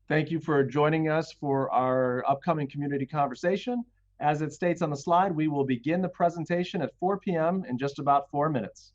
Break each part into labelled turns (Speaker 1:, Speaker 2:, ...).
Speaker 1: Thank you for joining us for our upcoming community conversation. As it states on the slide, we will begin the presentation at 4 p.m. in just about 4 minutes.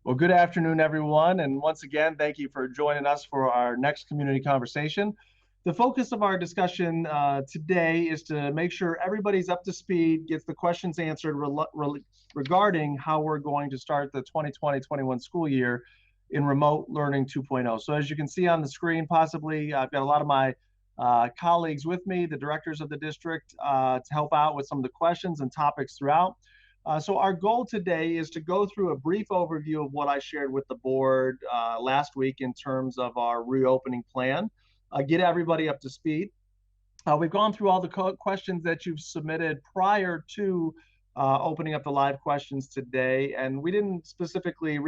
Speaker 1: Well, good afternoon, everyone. And once again, thank you for joining us for our next community conversation. The focus of our discussion today is to make sure everybody's up to speed, gets the questions answered regarding how we're going to start the 2020-21 school year in remote learning 2.0. So as you can see on the screen, possibly I've got a lot of my colleagues with me, the directors of the district, to help out with some of the questions and topics throughout. So our goal today is to go through a brief overview of what I shared with the board last week in terms of our reopening plan, get everybody up to speed. We've gone through all the questions that you've submitted prior to opening up the live questions today, and we didn't specifically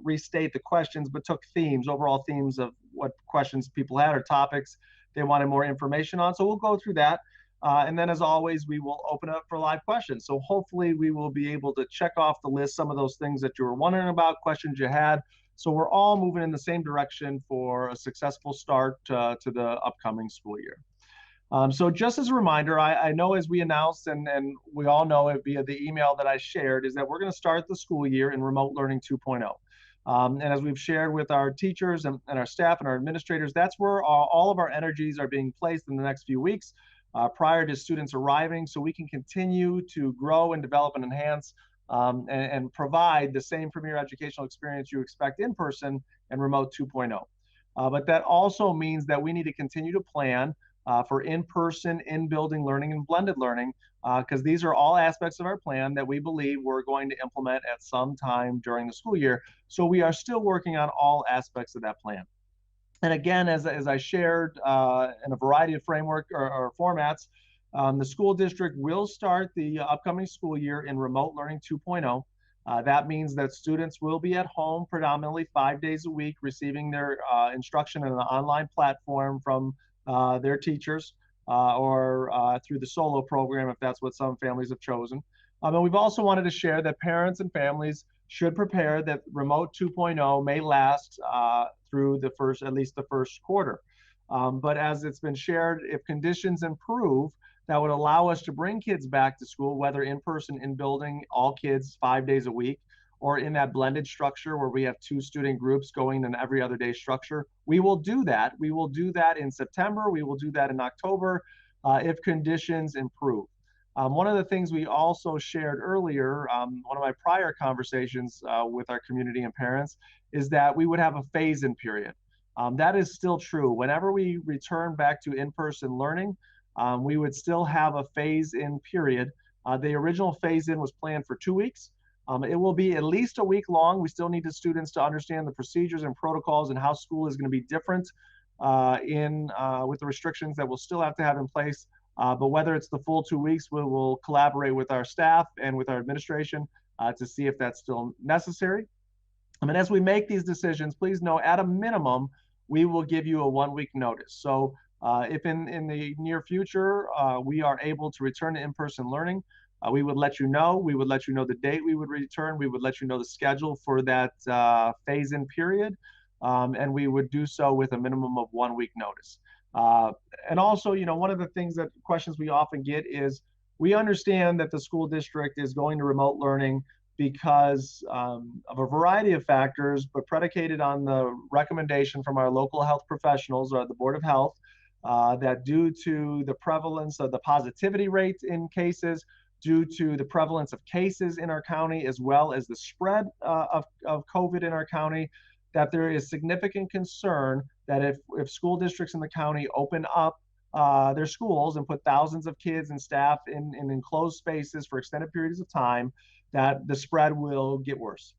Speaker 1: restate the questions, but took themes, overall themes of what questions people had or topics they wanted more information on. So we'll go through that. And then, as always, we will open up for live questions. So hopefully we will be able to check off the list some of those things that you were wondering about, questions you had. So we're all moving in the same direction for a successful start to the upcoming school year. So just as a reminder, I know as we announced and we all know it via the email that I shared, is that we're going to start the school year in remote learning 2.0. And as we've shared with our teachers and our staff and our administrators, that's where all of our energies are being placed in the next few weeks prior to students arriving, so we can continue to grow and develop and enhance and provide the same premier educational experience you expect in person and remote 2.0. But that also means that we need to continue to plan for in-person, in-building learning and blended learning, because these are all aspects of our plan that we believe we're going to implement at some time during the school year. So we are still working on all aspects of that plan. And again, as I shared in a variety of framework or formats, the school district will start the upcoming school year in remote learning 2.0. That means that students will be at home predominantly 5 days a week, receiving their instruction in an online platform from their teachers or through the solo program, if that's what some families have chosen. And we've also wanted to share that parents and families should prepare that remote 2.0 may last through at least the first quarter. But as it's been shared, if conditions improve, that would allow us to bring kids back to school, whether in person, in building, all kids 5 days a week, or in that blended structure where we have 2 student groups going in every other day structure. We will do that. We will do that in September. We will do that in October if conditions improve. One of the things we also shared earlier, one of my prior conversations with our community and parents, is that we would have a phase-in period. That is still true. Whenever we return back to in-person learning, we would still have a phase-in period. The original phase-in was planned for 2 weeks. It will be at least a week long. We still need the students to understand the procedures and protocols and how school is going to be different with the restrictions that we'll still have to have in place. But whether it's the full 2 weeks, we will collaborate with our staff and with our administration to see if that's still necessary. I mean, as we make these decisions, please know at a minimum, we will give you a 1 week notice. So if in the near future we are able to return to in-person learning, we would let you know. We would let you know the date we would return. We would let you know the schedule for that phase-in period. And we would do so with a minimum of 1 week notice. And also, one of the questions we often get is, we understand that the school district is going to remote learning because of a variety of factors, but predicated on the recommendation from our local health professionals or the Board of Health, that due to the prevalence of the positivity rate in cases, due to the prevalence of cases in our county, as well as the spread of COVID in our county, that there is significant concern that if school districts in the county open up their schools and put thousands of kids and staff in enclosed spaces for extended periods of time, that the spread will get worse.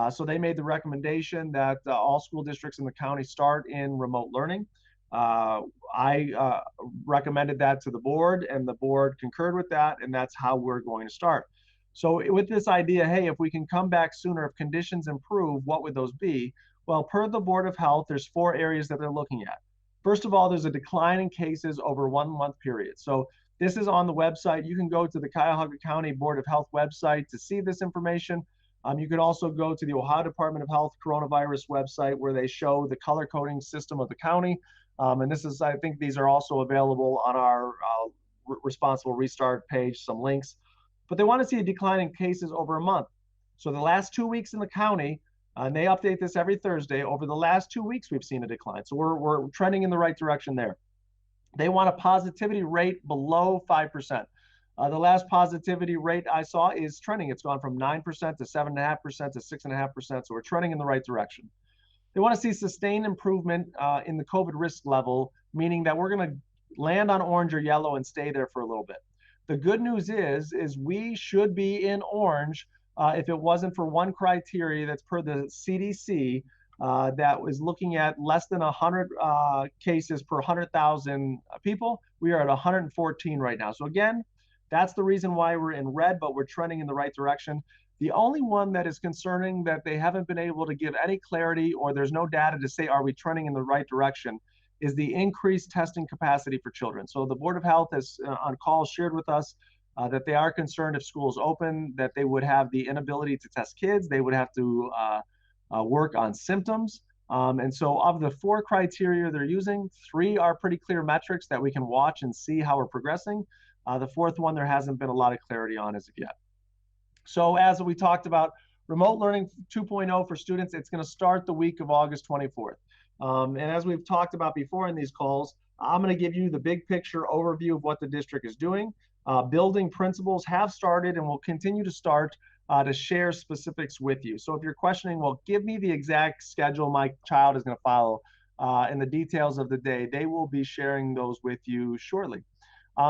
Speaker 1: So they made the recommendation that all school districts in the county start in remote learning. I recommended that to the board, and the board concurred with that, and that's how we're going to start. So with this idea, hey, if we can come back sooner, if conditions improve, what would those be? Well, per the Board of Health, there's 4 areas that they're looking at. First of all, there's a decline in cases over 1 month period. So this is on the website. You can go to the Cuyahoga County Board of Health website to see this information. You can also go to the Ohio Department of Health coronavirus website, where they show the color coding system of the county. And I think these are also available on our Responsible Restart page, some links. But they want to see a decline in cases over a month. So the last 2 weeks in the county, and they update this every Thursday, over the last 2 weeks, we've seen a decline. So we're trending in the right direction there. They want a positivity rate below 5%. The last positivity rate I saw is trending. It's gone from 9% to 7.5% to 6.5%. So we're trending in the right direction. They want to see sustained improvement in the COVID risk level, meaning that we're going to land on orange or yellow and stay there for a little bit. The good news is we should be in orange if it wasn't for one criteria that's per the CDC that was looking at less than 100 cases per 100,000 people. We are at 114 right now. So again, that's the reason why we're in red, but we're trending in the right direction. The only one that is concerning that they haven't been able to give any clarity or there's no data to say, are we trending in the right direction, is the increased testing capacity for children. So the Board of Health has on call shared with us that they are concerned if schools open, that they would have the inability to test kids. They would have to work on symptoms. And so of the 4 criteria they're using, 3 are pretty clear metrics that we can watch and see how we're progressing. The 4th one, there hasn't been a lot of clarity on as of yet. So as we talked about, remote learning 2.0 for students, it's going to start the week of August 24th. And as we've talked about before in these calls, I'm going to give you the big picture overview of what the district is doing. Building principals have started and will continue to start to share specifics with you. So if you're questioning, well, give me the exact schedule my child is going to follow and the details of the day, they will be sharing those with you shortly.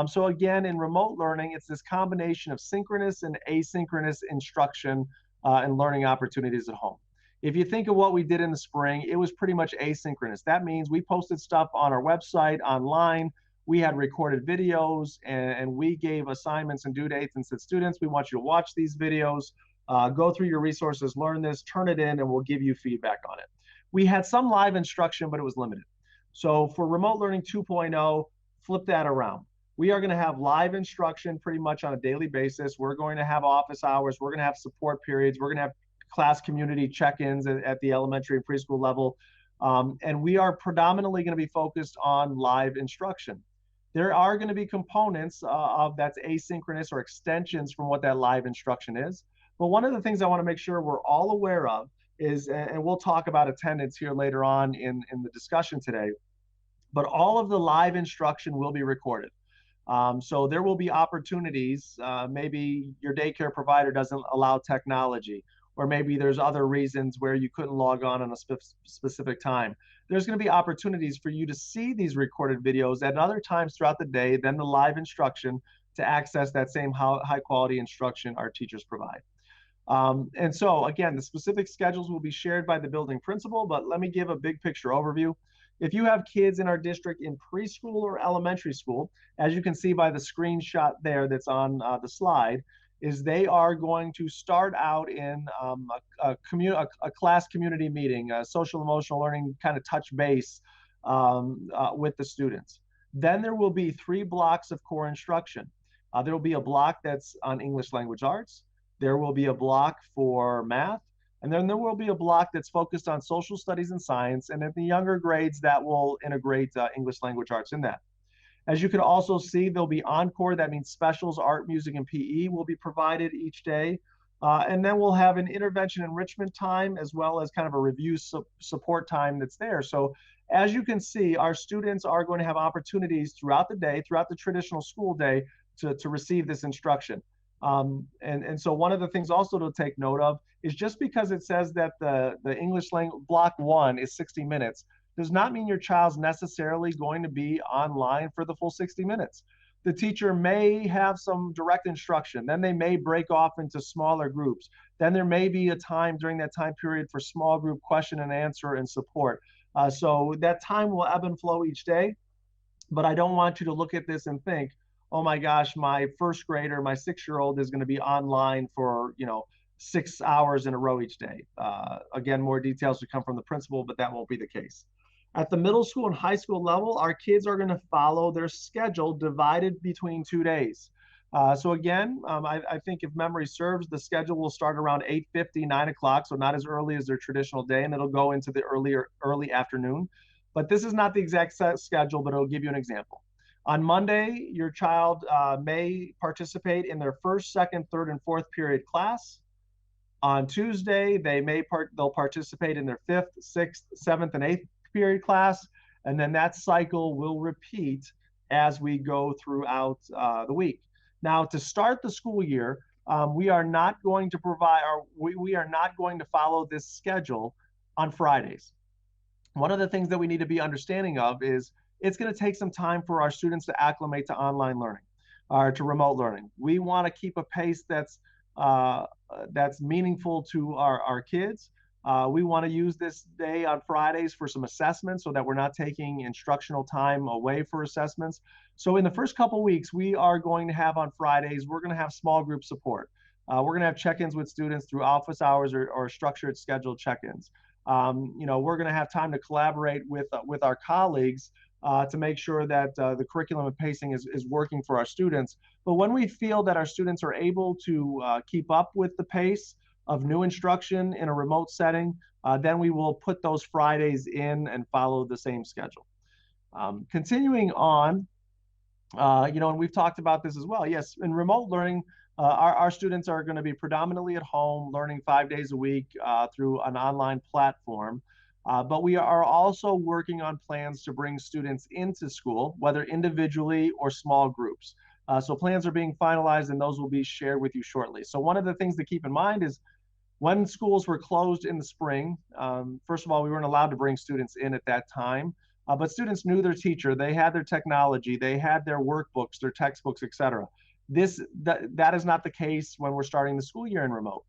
Speaker 1: So again, in remote learning, it's this combination of synchronous and asynchronous instruction and learning opportunities at home. If you think of what we did in the spring, it was pretty much asynchronous. That means we posted stuff on our website, online. We had recorded videos and we gave assignments and due dates and said, students, we want you to watch these videos, go through your resources, learn this, turn it in, and we'll give you feedback on it. We had some live instruction, but it was limited. So for remote learning 2.0, flip that around. We are going to have live instruction pretty much on a daily basis. We're going to have office hours. We're going to have support periods. We're going to have class community check-ins at the elementary and preschool level. And we are predominantly going to be focused on live instruction. There are going to be components of that's asynchronous or extensions from what that live instruction is. But one of the things I want to make sure we're all aware of is, and we'll talk about attendance here later on in the discussion today, but all of the live instruction will be recorded. So there will be opportunities, maybe your daycare provider doesn't allow technology, or maybe there's other reasons where you couldn't log on a specific time. There's going to be opportunities for you to see these recorded videos at other times throughout the day than the live instruction to access that same high quality instruction our teachers provide. And so again, the specific schedules will be shared by the building principal, but let me give a big picture overview. If you have kids in our district in preschool or elementary school, as you can see by the screenshot there that's on the slide, is they are going to start out in a class community meeting, a social emotional learning kind of touch base with the students. Then there will be 3 blocks of core instruction. There will be a block that's on English language arts. There will be a block for math. And then there will be a block that's focused on social studies and science. And at the younger grades, that will integrate English language arts in that. As you can also see, there'll be encore. That means specials, art, music, and PE will be provided each day. And then we'll have an intervention enrichment time as well as kind of a review support time that's there. So as you can see, our students are going to have opportunities throughout the day, throughout the traditional school day, to receive this instruction. And so one of the things also to take note of is just because it says that the English language block 1 is 60 minutes, does not mean your child's necessarily going to be online for the full 60 minutes. The teacher may have some direct instruction, then they may break off into smaller groups. Then there may be a time during that time period for small group question and answer and support. So that time will ebb and flow each day, but I don't want you to look at this and think, oh my gosh, my first grader, my 6-year-old is going to be online for, 6 hours in a row each day. Again, more details to come from the principal, but that won't be the case. At the middle school and high school level, our kids are going to follow their schedule divided between 2 days. So again, I think if memory serves, the schedule will start around 8:50, 9 o'clock, so not as early as their traditional day, and it'll go into the early afternoon. But this is not the exact schedule, but it'll give you an example. On Monday, your child may participate in their first, second, third, and fourth period class. On Tuesday, they'll participate in their 5th, 6th, 7th, and 8th period class, and then that cycle will repeat as we go throughout the week. Now, to start the school year, we are not going to we are not going to follow this schedule on Fridays. One of the things that we need to be understanding of is it's going to take some time for our students to acclimate to online learning. to remote learning. We want to keep a pace that's meaningful to our kids. We want to use this day on Fridays for some assessments so that we're not taking instructional time away for assessments. So in the first couple weeks, we are going to have on Fridays, we're going to have small group support. We're going to have check-ins with students through office hours or structured scheduled check-ins. We're going to have time to collaborate with our colleagues to make sure that the curriculum and pacing is working for our students. But when we feel that our students are able to keep up with the pace of new instruction in a remote setting, then we will put those Fridays in and follow the same schedule. Continuing on, and we've talked about this as well. Yes, in remote learning, our students are going to be predominantly at home, learning 5 days a week through an online platform. But we are also working on plans to bring students into school, whether individually or small groups. So plans are being finalized, and those will be shared with you shortly. So one of the things to keep in mind is when schools were closed in the spring, first of all, we weren't allowed to bring students in at that time. But students knew their teacher, they had their technology, they had their workbooks, their textbooks, et cetera. That is not the case when we're starting the school year in remote.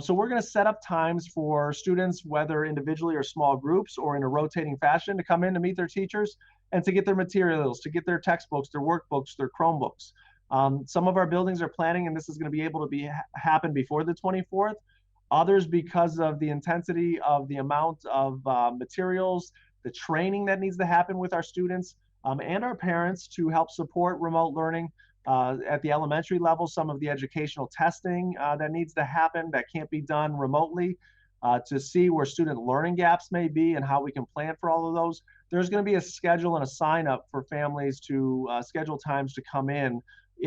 Speaker 1: So we're going to set up times for students, whether individually or small groups or in a rotating fashion, to come in to meet their teachers and to get their materials, to get their textbooks, their workbooks, their Chromebooks. Some of our buildings are planning, and this is going to be able to happen before the 24th. Others, because of the intensity of the amount of materials, the training that needs to happen with our students and our parents to help support remote learning at the elementary level, some of the educational testing that needs to happen that can't be done remotely to see where student learning gaps may be and how we can plan for all of those. There's going to be a schedule and a sign up for families to schedule times to come in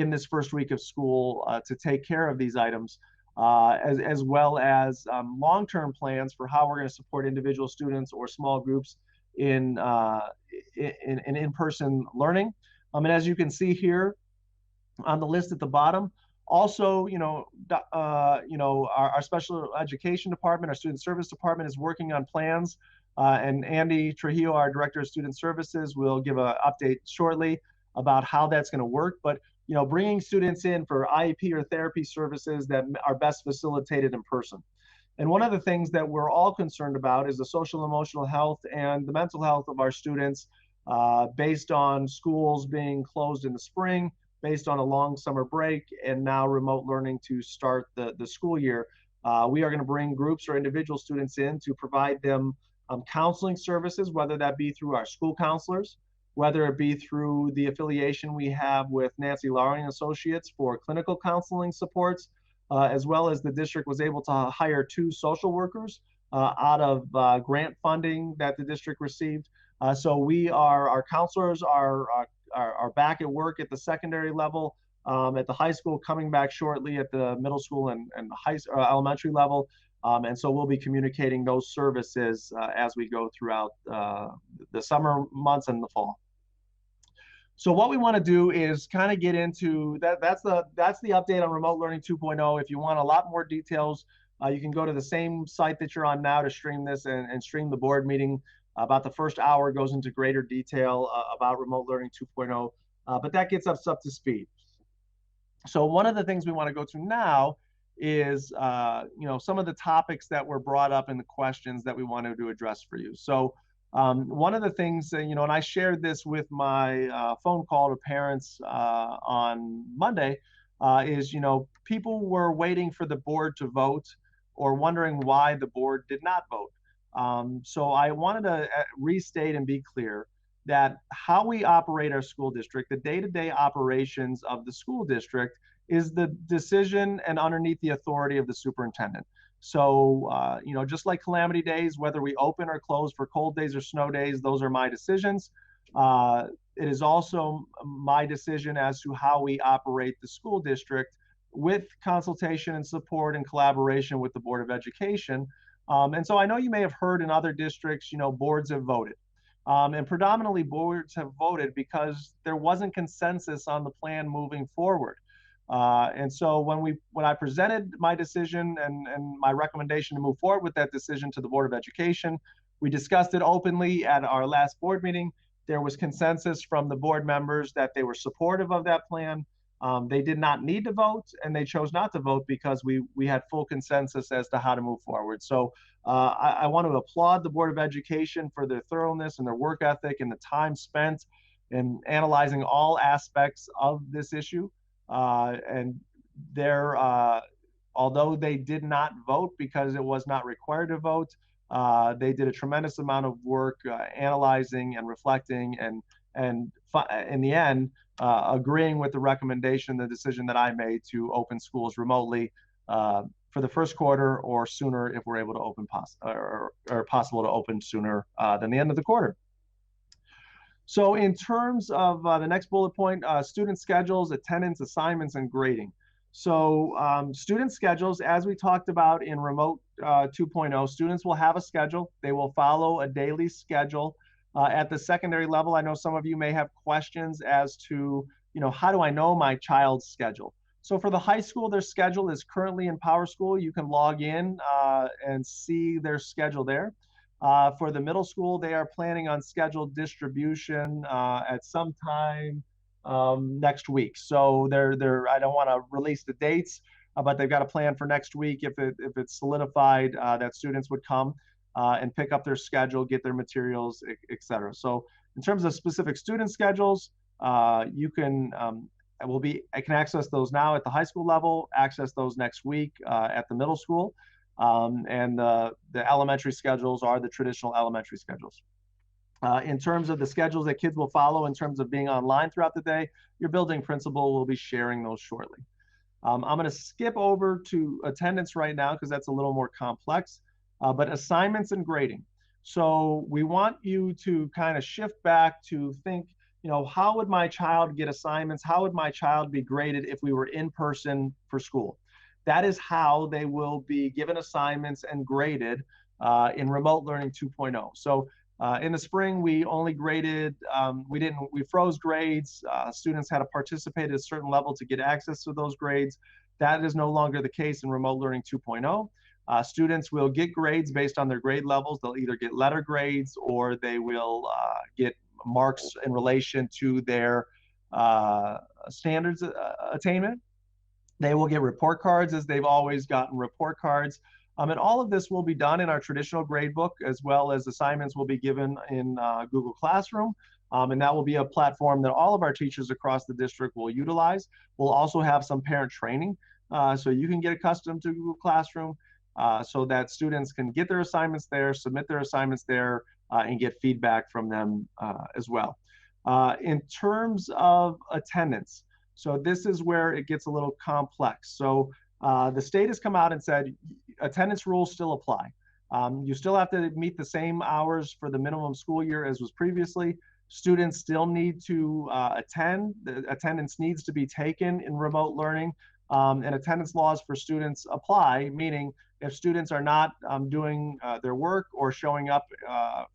Speaker 1: this first week of school to take care of these items. As well as long-term plans for how we're going to support individual students or small groups in in-person learning. And as you can see here on the list at the bottom, also, our special education department, our student service department is working on plans. And Andy Trujillo, our director of student services, will give an update shortly about how that's going to work. But bringing students in for IEP or therapy services that are best facilitated in person. And one of the things that we're all concerned about is the social emotional health and the mental health of our students based on schools being closed in the spring, based on a long summer break, and now remote learning to start the school year. We are going to bring groups or individual students in to provide them counseling services, whether that be through our school counselors, whether it be through the affiliation we have with Nancy Lowry and Associates for clinical counseling supports, as well as the district was able to hire 2 social workers out of grant funding that the district received. So our counselors are back at work at the secondary level, at the high school, coming back shortly at the middle school and elementary level. And so we'll be communicating those services as we go throughout the summer months and the fall. So what we want to do is kind of get into that. That's the update on Remote Learning 2.0. If you want a lot more details, you can go to the same site that you're on now to stream this and stream the board meeting. About the first hour goes into greater detail about Remote Learning 2.0, but that gets us up to speed. So one of the things we want to go to now is some of the topics that were brought up in the questions that we wanted to address for you. So one of the things, and I shared this with my phone call to parents on Monday, is people were waiting for the board to vote or wondering why the board did not vote. So I wanted to restate and be clear that how we operate our school district, the day-to-day operations of the school district, is the decision and underneath the authority of the superintendent. So, just like calamity days, whether we open or close for cold days or snow days, those are my decisions. It is also my decision as to how we operate the school district with consultation and support and collaboration with the Board of Education. And so I know you may have heard in other districts, boards have voted. And predominantly boards have voted because there wasn't consensus on the plan moving forward. And so when I presented my decision and my recommendation to move forward with that decision to the Board of Education, we discussed it openly at our last board meeting. There was consensus from the board members that they were supportive of that plan. They did not need to vote, and they chose not to vote because we had full consensus as to how to move forward. So I want to applaud the Board of Education for their thoroughness and their work ethic and the time spent in analyzing all aspects of this issue. And their although they did not vote because it was not required to vote, they did a tremendous amount of work analyzing and reflecting and in the end, agreeing with the recommendation, the decision that I made to open schools remotely for the first quarter or sooner if we're able to open or possible to open sooner than the end of the quarter. So in terms of the next bullet point, student schedules, attendance, assignments, and grading. So student schedules, as we talked about in Remote 2.0, students will have a schedule. They will follow a daily schedule. At the secondary level, I know some of you may have questions as to, how do I know my child's schedule? So for the high school, their schedule is currently in PowerSchool. You can log in and see their schedule there. For the middle school, they are planning on scheduled distribution at some time next week. So I don't want to release the dates, but they've got a plan for next week. If it's solidified, that students would come and pick up their schedule, get their materials, et cetera. So in terms of specific student schedules, you can I can access those now at the high school level, access those next week at the middle school. And the elementary schedules are the traditional elementary schedules. In terms of the schedules that kids will follow in terms of being online throughout the day, your building principal will be sharing those shortly. I'm going to skip over to attendance right now because that's a little more complex, but assignments and grading. So we want you to kind of shift back to think, how would my child get assignments? How would my child be graded if we were in person for school? That is how they will be given assignments and graded in Remote Learning 2.0. So in the spring, we only graded, we froze grades. Students had to participate at a certain level to get access to those grades. That is no longer the case in Remote Learning 2.0. Students will get grades based on their grade levels. They'll either get letter grades or they will get marks in relation to their standards attainment. They will get report cards as they've always gotten report cards. And all of this will be done in our traditional gradebook, as well as assignments will be given in Google Classroom. And that will be a platform that all of our teachers across the district will utilize. We'll also have some parent training, so you can get accustomed to Google Classroom so that students can get their assignments there, submit their assignments there, and get feedback from them as well. In terms of attendance, so this is where it gets a little complex. So the state has come out and said attendance rules still apply. You still have to meet the same hours for the minimum school year as was previously. Students still need to attend. The attendance needs to be taken in remote learning. And attendance laws for students apply, meaning if students are not doing their work or showing up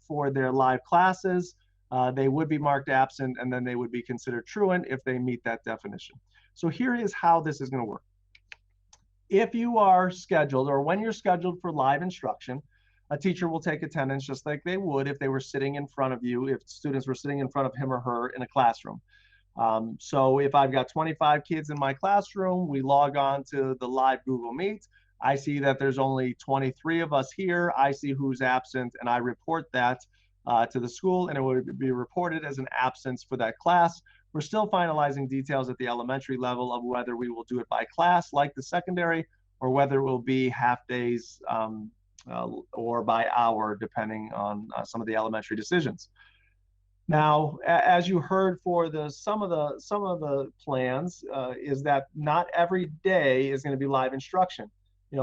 Speaker 1: for their live classes, they would be marked absent, and then they would be considered truant if they meet that definition. So here is how this is going to work. If you are scheduled, or when you're scheduled for live instruction, a teacher will take attendance just like they would if they were sitting in front of you, if students were sitting in front of him or her in a classroom. So if I've got 25 kids in my classroom, we log on to the live Google Meet. I see that there's only 23 of us here. I see who's absent, and I report that to the school, and it would be reported as an absence for that class. We're still finalizing details at the elementary level of whether we will do it by class like the secondary, or whether it will be half days or by hour, depending on some of the elementary decisions. Now, as you heard for some of the plans, is that not every day is going to be live instruction.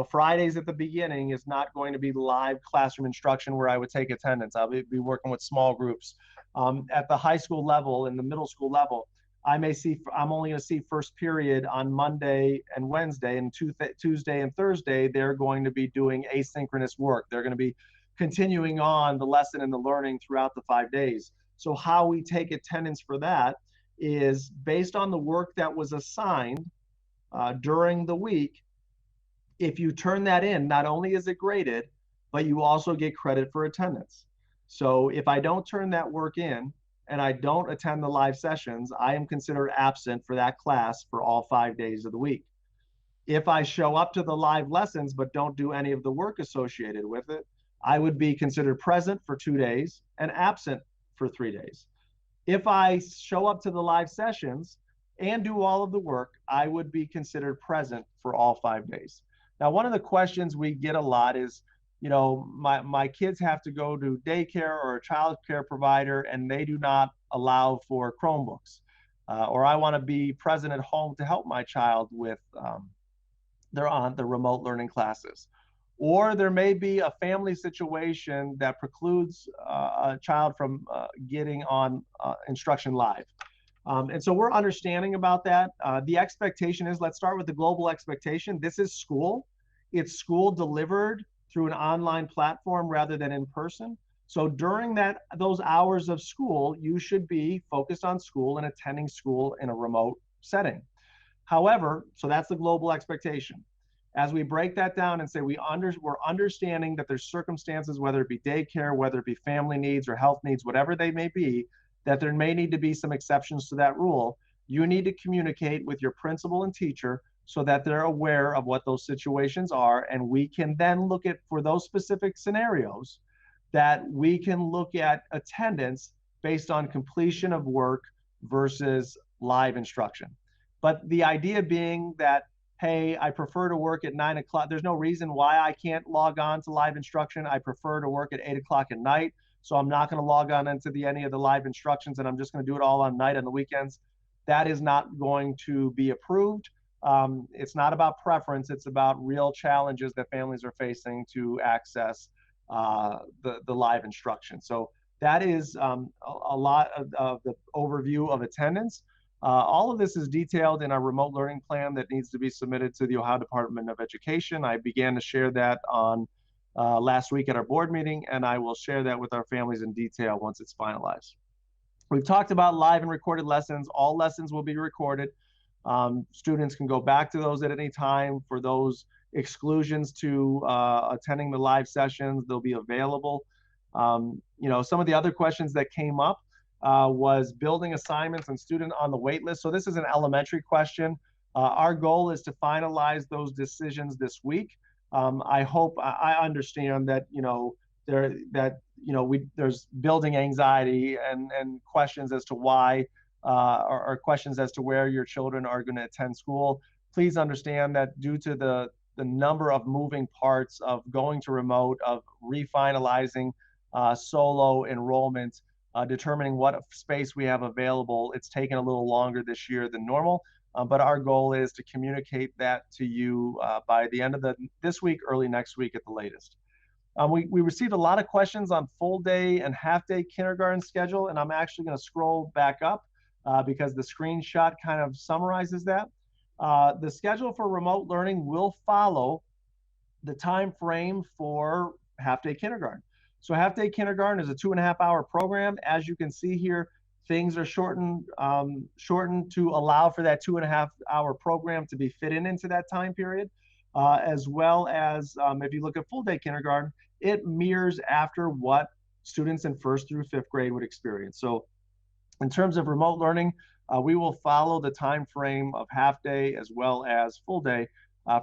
Speaker 1: Fridays at the beginning is not going to be live classroom instruction where I would take attendance. I'll be working with small groups. At the high school level and the middle school level, I'm only going to see first period on Monday and Wednesday, and Tuesday and Thursday, they're going to be doing asynchronous work. They're going to be continuing on the lesson and the learning throughout the 5 days. So how we take attendance for that is based on the work that was assigned during the week. If you turn that in, not only is it graded, but you also get credit for attendance. So if I don't turn that work in, and I don't attend the live sessions, I am considered absent for that class for all 5 days of the week. If I show up to the live lessons but don't do any of the work associated with it, I would be considered present for 2 days and absent for 3 days. If I show up to the live sessions and do all of the work, I would be considered present for all 5 days. Now, one of the questions we get a lot is, my kids have to go to daycare or a child care provider and they do not allow for Chromebooks. Or I want to be present at home to help my child with the remote learning classes. Or there may be a family situation that precludes a child from getting on instruction live. And so we're understanding about that. The expectation is, let's start with the global expectation. This is school. It's school delivered through an online platform rather than in person. So during those hours of school, you should be focused on school and attending school in a remote setting. However, so that's the global expectation. As we break that down and say we're understanding that there's circumstances, whether it be daycare, whether it be family needs or health needs, whatever they may be, that there may need to be some exceptions to that rule. You need to communicate with your principal and teacher so that they're aware of what those situations are, and we can then look at, for those specific scenarios, that we can look at attendance based on completion of work versus live instruction. But the idea being that, hey, I prefer to work at 9 o'clock. There's no reason why I can't log on to live instruction. I prefer to work at 8 o'clock at night. So I'm not going to log on into any of the live instructions, and I'm just going to do it all on night on the weekends. That is not going to be approved. It's not about preference. It's about real challenges that families are facing to access the live instruction. So that is a lot of the overview of attendance. All of this is detailed in our remote learning plan that needs to be submitted to the Ohio Department of Education. I began to share that on last week at our board meeting, and I will share that with our families in detail once it's finalized. We've talked about live and recorded lessons. All lessons will be recorded. Students can go back to those at any time. For those exclusions to attending the live sessions, they'll be available. Some of the other questions that came up was building assignments and student on the wait list. So this is an elementary question. Our goal is to finalize those decisions this week. I understand that there's building anxiety and questions as to why or questions as to where your children are going to attend school. Please understand that due to the number of moving parts of going to remote, of refinalizing solo enrollment, determining what space we have available, it's taken a little longer this year than normal. But our goal is to communicate that to you by the end of this week, early next week at the latest. We received a lot of questions on full day and half day kindergarten schedule, and I'm actually going to scroll back up because the screenshot kind of summarizes that. The schedule for remote learning will follow the time frame for half day kindergarten. So half day kindergarten is a 2.5-hour program. As you can see here, things are shortened to allow for that 2.5-hour program to be fit into that time period, as well as if you look at full day kindergarten, it mirrors after what students in 1st through 5th grade would experience. So in terms of remote learning, we will follow the time frame of half day as well as full day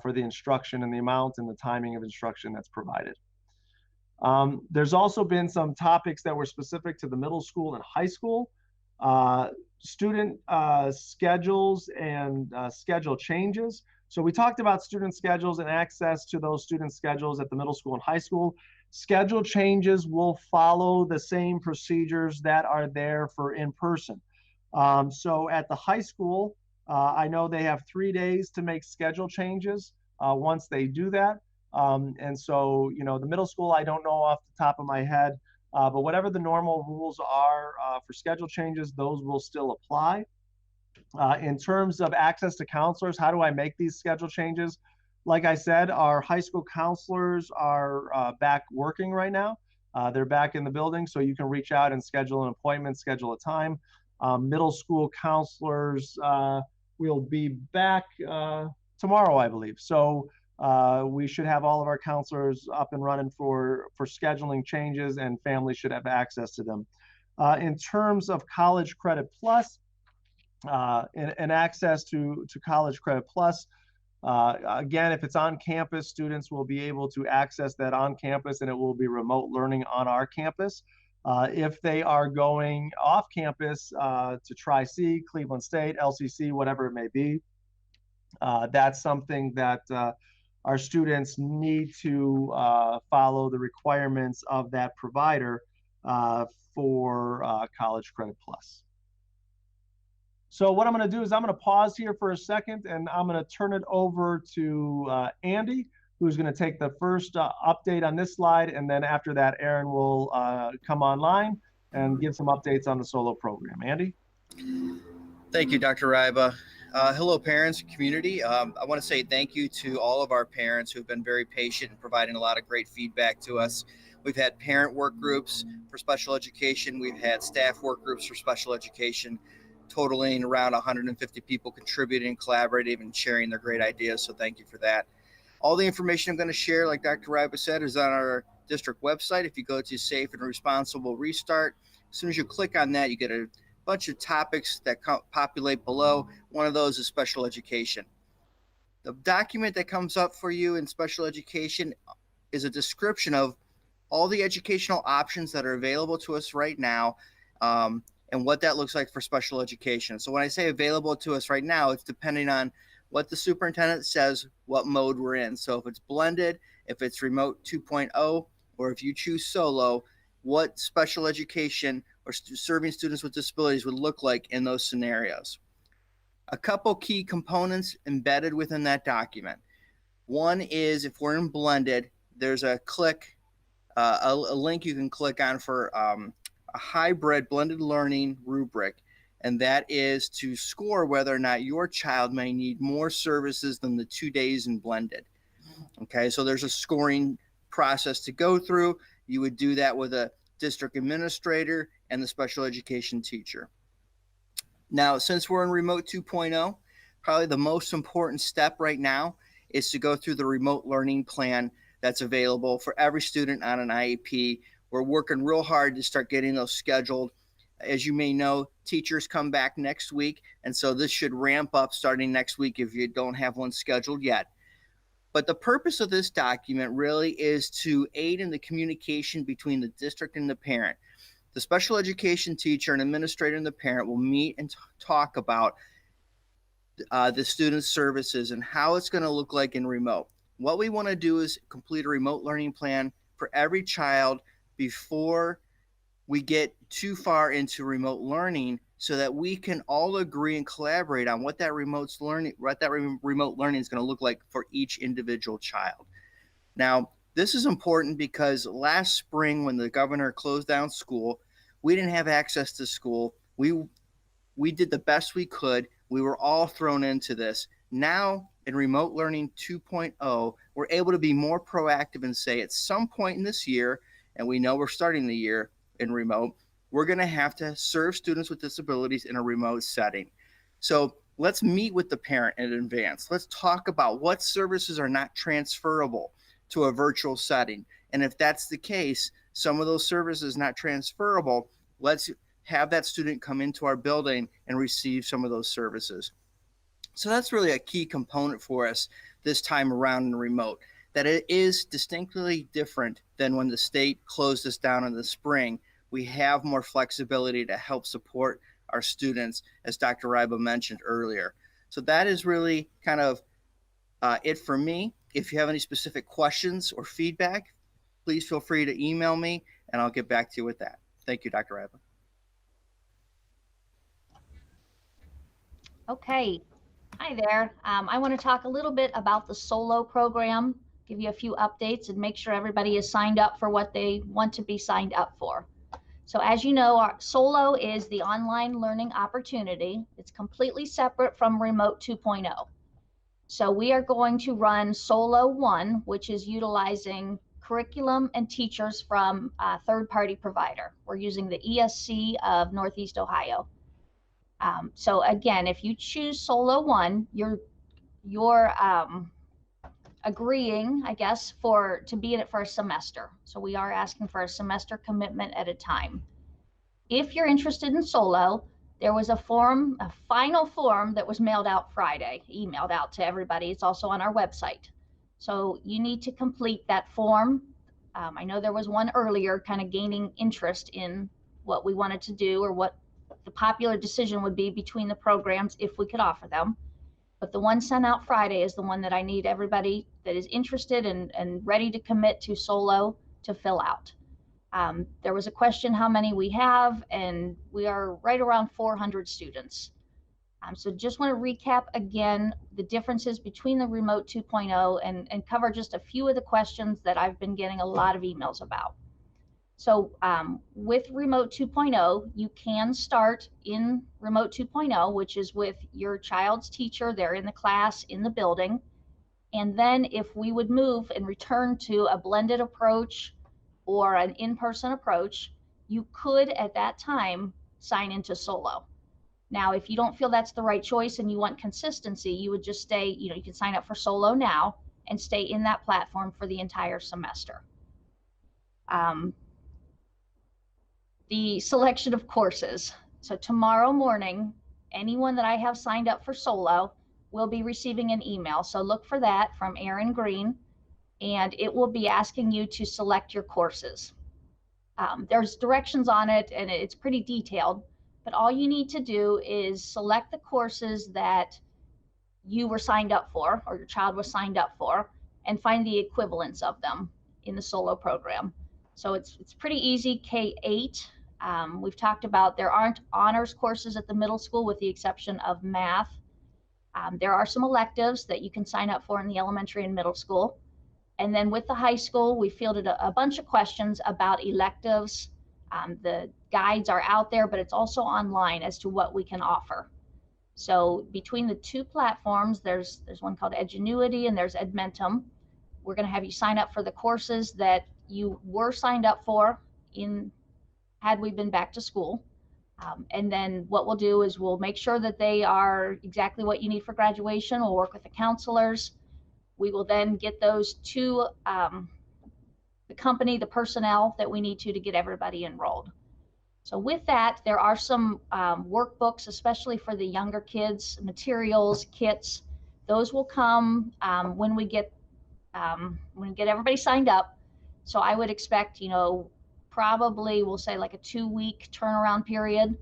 Speaker 1: for the instruction and the amount and the timing of instruction that's provided. There's also been some topics that were specific to the middle school and high school. Student schedules and schedule changes. So we talked about student schedules and access to those student schedules at the middle school and high school. Schedule changes will follow the same procedures that are there for in-person. So at the high school, I know they have 3 days to make schedule changes once they do that. And so, the middle school, I don't know off the top of my head, but whatever the normal rules are for schedule changes, those will still apply. In terms of access to counselors, how do I make these schedule changes? Like I said, our high school counselors are back working right now. They're back in the building, so you can reach out and schedule an appointment, schedule a time. Middle school counselors will be back tomorrow, I believe. So we should have all of our counselors up and running for scheduling changes, and families should have access to them. In terms of College Credit Plus and access to College Credit Plus, again, if it's on campus, students will be able to access that on campus, and it will be remote learning on our campus. If they are going off campus to Tri-C, Cleveland State, LCC, whatever it may be, that's something that our students need to follow the requirements of that provider for College Credit Plus. So what I'm going to do is I'm going to pause here for a second, and I'm going to turn it over to Andy, who's going to take the first update on this slide. And then after that, Aaron will come online and give some updates on the solo program. Andy?
Speaker 2: Thank you, Dr. Ryba. Hello, parents and community. I want to say thank you to all of our parents who've been very patient and providing a lot of great feedback to us. We've had parent work groups for special education. We've had staff work groups for special education, totaling around 150 people contributing, collaborating, and sharing their great ideas. So thank you for that. All the information I'm going to share, like Dr. Ryba said, is on our district website. If you go to Safe and Responsible Restart, as soon as you click on that, you get a bunch of topics that populate below. One of those is special education. The document that comes up for you in special education is a description of all the educational options that are available to us right now, and what that looks like for special education. So when I say available to us right now, it's depending on what the superintendent says, what mode we're in. So if it's blended, if it's remote 2.0, or if you choose solo, what special education or serving students with disabilities would look like in those scenarios. A couple key components embedded within that document. One is if we're in blended, there's a link you can click on for a hybrid blended learning rubric, and that is to score whether or not your child may need more services than the 2 days in blended. Okay, so there's a scoring process to go through. You would do that with a district administrator and the special education teacher. Now, since we're in remote 2.0, probably the most important step right now is to go through the remote learning plan that's available for every student on an IEP. We're working real hard to start getting those scheduled. As you may know, teachers come back next week, and so this should ramp up starting next week if you don't have one scheduled yet. But the purpose of this document really is to aid in the communication between the district and the parent. The special education teacher and administrator and the parent will meet and talk about the student's services and how it's going to look like in remote. What we want to do is complete a remote learning plan for every child before we get too far into remote learning, so that we can all agree and collaborate on what that remote learning is going to look like for each individual child. Now, this is important because last spring, when the governor closed down school, we didn't have access to school. We did the best we could. We were all thrown into this. Now, in remote learning 2.0, we're able to be more proactive and say at some point in this year, and we know we're starting the year in remote, we're going to have to serve students with disabilities in a remote setting. So let's meet with the parent in advance. Let's talk about what services are not transferable to a virtual setting. And if that's the case, some of those services not transferable, let's have that student come into our building and receive some of those services. So that's really a key component for us this time around in remote, that it is distinctly different than when the state closed us down in the spring. We have more flexibility to help support our students, as Dr. Ryba mentioned earlier. So that is really kind of it for me. If you have any specific questions or feedback, please feel free to email me and I'll get back to you with that. Thank you, Dr. Ryba.
Speaker 3: Okay. Hi there. I want to talk a little bit about the solo program, give you a few updates, and make sure everybody is signed up for what they want to be signed up for. So as you know, our solo is the online learning opportunity. It's completely separate from remote 2.0. So we are going to run solo 1, which is utilizing curriculum and teachers from a third-party provider. We're using the ESC of Northeast Ohio. So again, if you choose solo 1, you're agreeing, I guess, to be in it for a semester. So we are asking for a semester commitment at a time. If you're interested in solo, there was a form, a final form that was mailed out Friday, emailed out to everybody. It's also on our website. So you need to complete that form. I know there was one earlier kind of gaining interest in what we wanted to do or what the popular decision would be between the programs if we could offer them. But the one sent out Friday is the one that I need everybody that is interested and ready to commit to solo to fill out. There was a question how many we have, and we are right around 400 students. So just want to recap again the differences between the Remote 2.0 and cover just a few of the questions that I've been getting a lot of emails about. So with Remote 2.0, you can start in Remote 2.0, which is with your child's teacher. They're in the class, in the building. And then if we would move and return to a blended approach or an in-person approach, you could at that time sign into solo. Now, if you don't feel that's the right choice and you want consistency, you would just stay, you can sign up for solo now and stay in that platform for the entire semester. The selection of courses. So tomorrow morning, anyone that I have signed up for solo will be receiving an email. So look for that from Erin Green, and it will be asking you to select your courses. There's directions on it, and it's pretty detailed, but all you need to do is select the courses that you were signed up for or your child was signed up for and find the equivalents of them in the solo program. So it's pretty easy. K-8, we've talked about there aren't honors courses at the middle school with the exception of math. There are some electives that you can sign up for in the elementary and middle school. And then with the high school, we fielded a bunch of questions about electives. The guides are out there, but it's also online as to what we can offer. So between the two platforms, there's one called Edgenuity and there's Edmentum. We're going to have you sign up for the courses that you were signed up for had we been back to school. And then what we'll do is we'll make sure that they are exactly what you need for graduation. We'll work with the counselors. We will then get those to the company, the personnel that we need to get everybody enrolled. So with that, there are some workbooks, especially for the younger kids, materials, kits. Those will come when we get everybody signed up. So I would expect, probably we'll say like a 2-week turnaround period.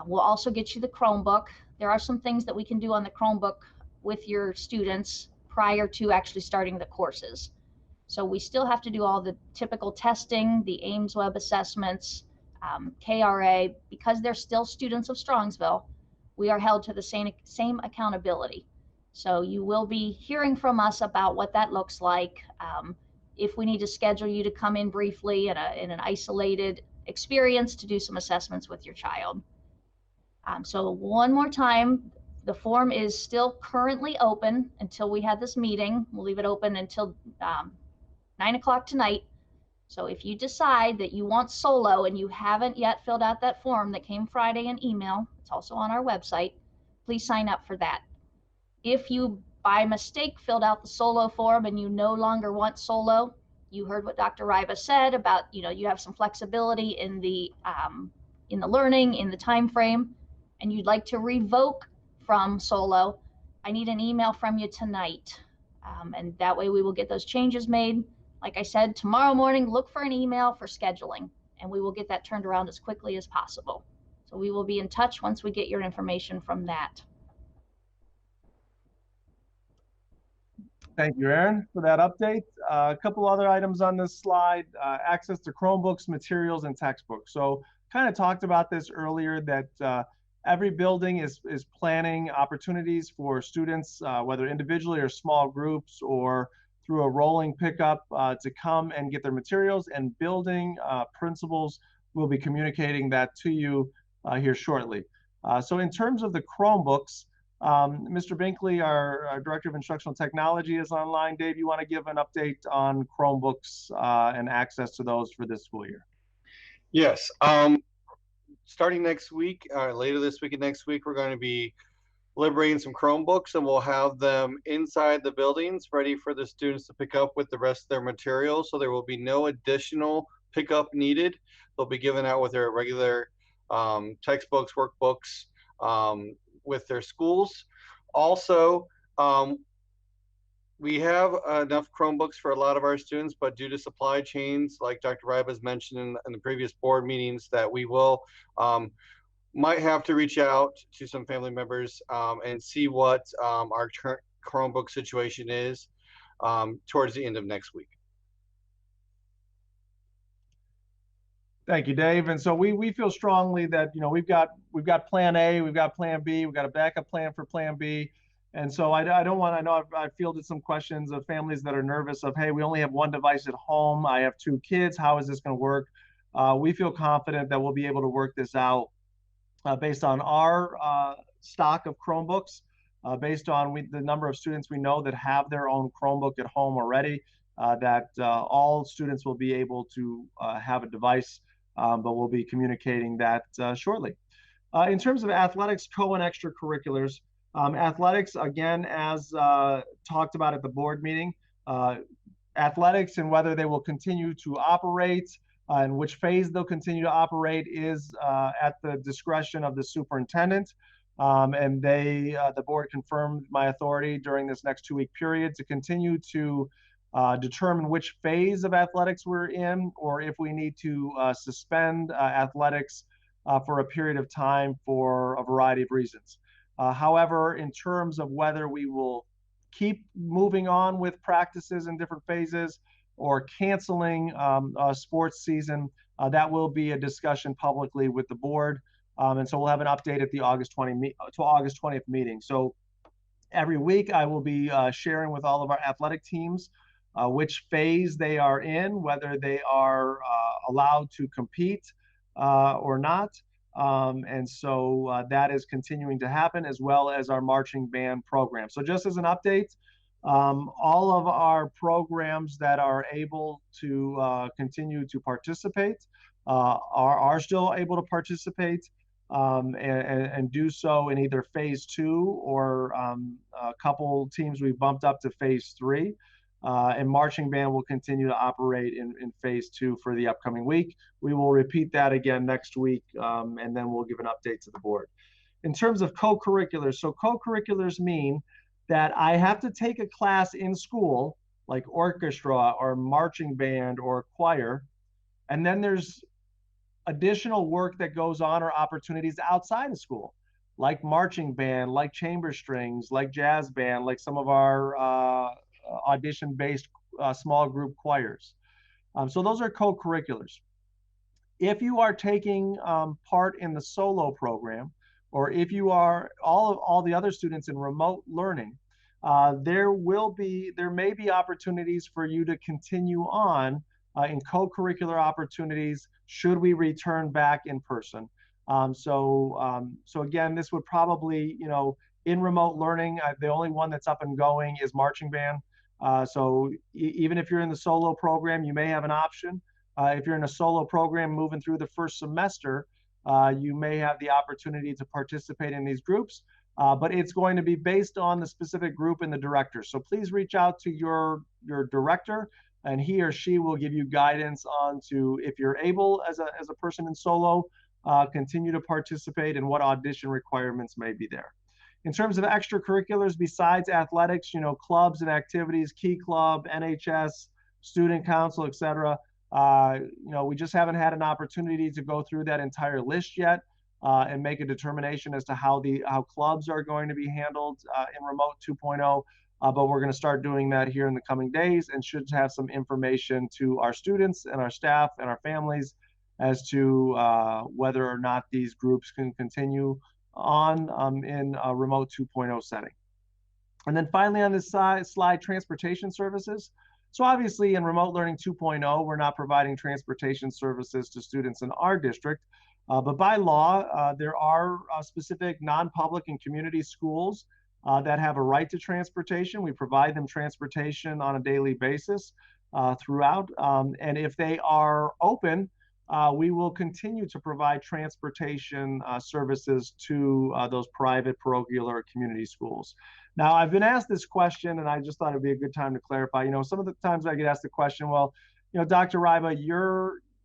Speaker 3: We'll also get you the Chromebook. There are some things that we can do on the Chromebook with your students prior to actually starting the courses. So we still have to do all the typical testing, the Ames Web assessments, KRA, because they're still students of Strongsville, we are held to the same accountability. So you will be hearing from us about what that looks like. If we need to schedule you to come in briefly in an isolated experience to do some assessments with your child. So one more time, the form is still currently open until we had this meeting. We'll leave it open until 9 o'clock tonight. So if you decide that you want solo and you haven't yet filled out that form that came Friday in email, it's also on our website, please sign up for that. If you by mistake filled out the solo form and you no longer want solo, you heard what Dr. Riva said about, you have some flexibility in the learning, in the time frame, and you'd like to revoke from solo, I need an email from you tonight. And that way we will get those changes made. Like I said, tomorrow morning, look for an email for scheduling, and we will get that turned around as quickly as possible. So we will be in touch once we get your information from that.
Speaker 1: Thank you, Erin, for that update. A couple other items on this slide, access to Chromebooks, materials, and textbooks. So kind of talked about this earlier that every building is planning opportunities for students, whether individually or small groups or through a rolling pickup to come and get their materials, and building principals will be communicating that to you here shortly. So in terms of the Chromebooks, Mr. Binkley, our Director of Instructional Technology, is online. Dave, you want to give an update on Chromebooks and access to those for this school year?
Speaker 4: Yes. Starting next week, later this week and next week, we're going to be liberating some Chromebooks, and we'll have them inside the buildings ready for the students to pick up with the rest of their materials. So there will be no additional pickup needed. They'll be given out with their regular textbooks, workbooks with their schools. Also, we have enough Chromebooks for a lot of our students, but due to supply chains, like Dr. Ribe has mentioned in the previous board meetings, that we will might have to reach out to some family members and see what our current Chromebook situation is towards the end of next week.
Speaker 1: Thank you, Dave. And so we feel strongly that, you know, we've got plan A, we've got plan B, we've got a backup plan for plan B. And so I don't want, I know I've fielded some questions of families that are nervous of, hey, we only have one device at home. I have 2 kids. How is this going to work? We feel confident that we'll be able to work this out based on our stock of Chromebooks, based on the number of students we know that have their own Chromebook at home already, that all students will be able to have a device, but we'll be communicating that shortly. In terms of athletics, co and extracurriculars, athletics, again, as talked about at the board meeting, athletics and whether they will continue to operate and which phase they'll continue to operate is at the discretion of the superintendent. And the board confirmed my authority during this next 2-week period to continue to determine which phase of athletics we're in, or if we need to suspend athletics for a period of time for a variety of reasons. However, in terms of whether we will keep moving on with practices in different phases or canceling a sports season, that will be a discussion publicly with the board. And so we'll have an update at the August 20th meeting. So every week I will be sharing with all of our athletic teams which phase they are in, whether they are allowed to compete or not. And so that is continuing to happen, as well as our marching band program. So just as an update, all of our programs that are able to continue to participate are still able to participate and do so in either phase 2 or a couple teams we bumped up to phase 3. And marching band will continue to operate in phase 2 for the upcoming week. We will repeat that again next week, and then we'll give an update to the board. In terms of co-curriculars, so co-curriculars mean that I have to take a class in school, like orchestra or marching band or choir, and then there's additional work that goes on or opportunities outside of school, like marching band, like chamber strings, like jazz band, like some of our audition-based small group choirs. So those are co-curriculars. If you are taking part in the solo program, or if you are all the other students in remote learning, there may be opportunities for you to continue on in co-curricular opportunities should we return back in person. So again, this would probably, you know, in remote learning, the only one that's up and going is marching band. So even if you're in the solo program, you may have an option. If you're in a solo program moving through the first semester, you may have the opportunity to participate in these groups, but it's going to be based on the specific group and the director. So please reach out to your director, and he or she will give you guidance on to, if you're able as a person in solo, continue to participate and what audition requirements may be there. In terms of extracurriculars, besides athletics, you know, clubs and activities, Key Club, NHS, Student Council, etc. You know, we just haven't had an opportunity to go through that entire list yet and make a determination as to how clubs are going to be handled in Remote 2.0. But we're going to start doing that here in the coming days, and should have some information to our students and our staff and our families as to whether or not these groups can continue on in a Remote 2.0 setting. And then finally on this slide, transportation services. So obviously in Remote Learning 2.0, we're not providing transportation services to students in our district, but by law, there are specific non-public and community schools that have a right to transportation. We provide them transportation on a daily basis throughout, and if they are open, we will continue to provide transportation services to those private, parochial, or community schools. Now, I've been asked this question, and I just thought it'd be a good time to clarify. You know, some of the times I get asked the question, well, you know, Dr. Riba,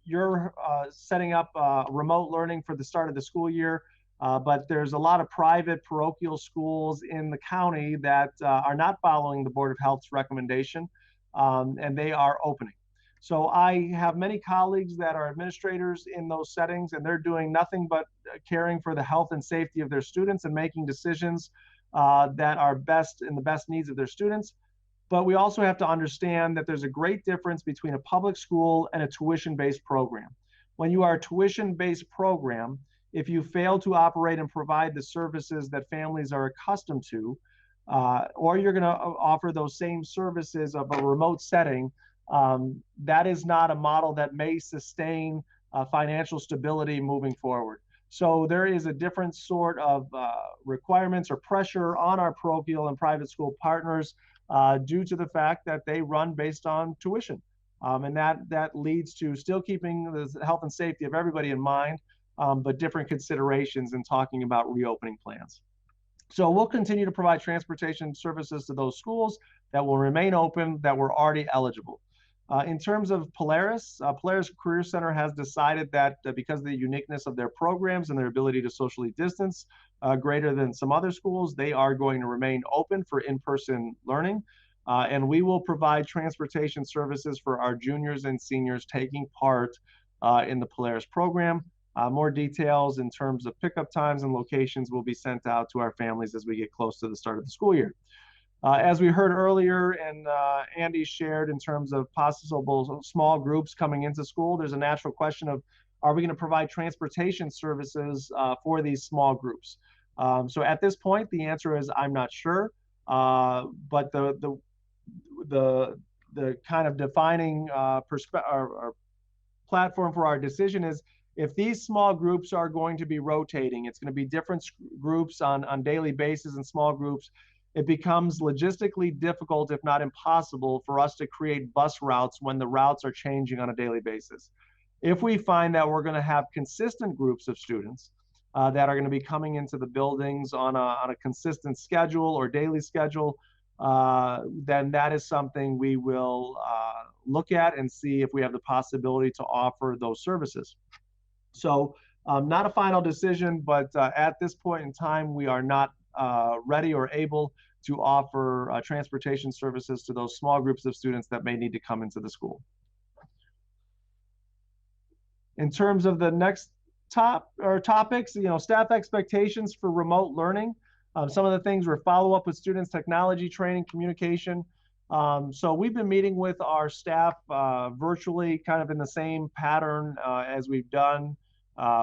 Speaker 1: you're setting up remote learning for the start of the school year, but there's a lot of private parochial schools in the county that are not following the Board of Health's recommendation, and they are opening. So I have many colleagues that are administrators in those settings, and they're doing nothing but caring for the health and safety of their students and making decisions that are best in the best needs of their students. But we also have to understand that there's a great difference between a public school and a tuition-based program. When you are a tuition-based program, if you fail to operate and provide the services that families are accustomed to, or you're going to offer those same services of a remote setting, that is not a model that may sustain financial stability moving forward. So there is a different sort of requirements or pressure on our parochial and private school partners due to the fact that they run based on tuition. And that leads to still keeping the health and safety of everybody in mind, but different considerations in talking about reopening plans. So we'll continue to provide transportation services to those schools that will remain open that were already eligible. In terms of Polaris, Polaris Career Center has decided that because of the uniqueness of their programs and their ability to socially distance greater than some other schools, they are going to remain open for in-person learning. And we will provide transportation services for our juniors and seniors taking part in the Polaris program. More details in terms of pickup times and locations will be sent out to our families as we get close to the start of the school year. As we heard earlier and Andy shared in terms of possible small groups coming into school, there's a natural question of, are we going to provide transportation services for these small groups? So at this point, the answer is I'm not sure, but the kind of defining or platform for our decision is, if these small groups are going to be rotating, it's going to be different groups on daily basis and small groups, it becomes logistically difficult, if not impossible, for us to create bus routes when the routes are changing on a daily basis. If we find that we're going to have consistent groups of students that are going to be coming into the buildings on a consistent schedule or daily schedule, then that is something we will look at and see if we have the possibility to offer those services. So not a final decision, but at this point in time, we are not ready or able to offer transportation services to those small groups of students that may need to come into the school. In terms of the next topics, staff expectations for remote learning. Some of the things were follow up with students, technology training, communication. So we've been meeting with our staff virtually, kind of in the same pattern as we've done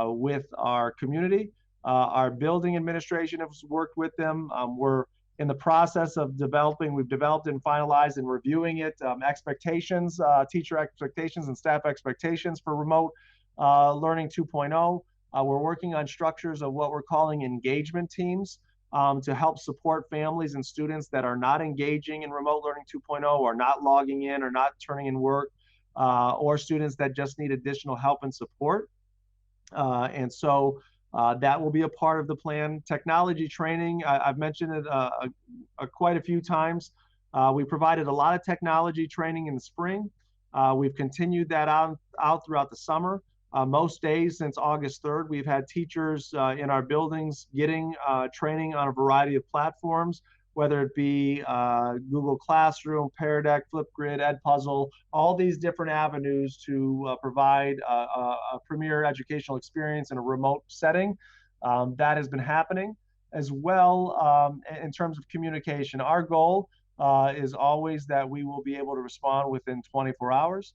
Speaker 1: with our community. Our building administration has worked with them. We're in the process of we've developed and finalized and reviewing it, expectations, teacher expectations and staff expectations for remote learning 2.0. We're working on structures of what we're calling engagement teams to help support families and students that are not engaging in remote learning 2.0 or not logging in or not turning in work, or students that just need additional help and support. And so that will be a part of the plan. Technology training, I've mentioned it quite a few times. We provided a lot of technology training in the spring. We've continued that out throughout the summer. Most days since August 3rd, we've had teachers in our buildings getting training on a variety of platforms, whether it be Google Classroom, Pear Deck, Flipgrid, Edpuzzle, all these different avenues to provide a premier educational experience in a remote setting. That has been happening as well. In terms of communication. Our goal is always that we will be able to respond within 24 hours.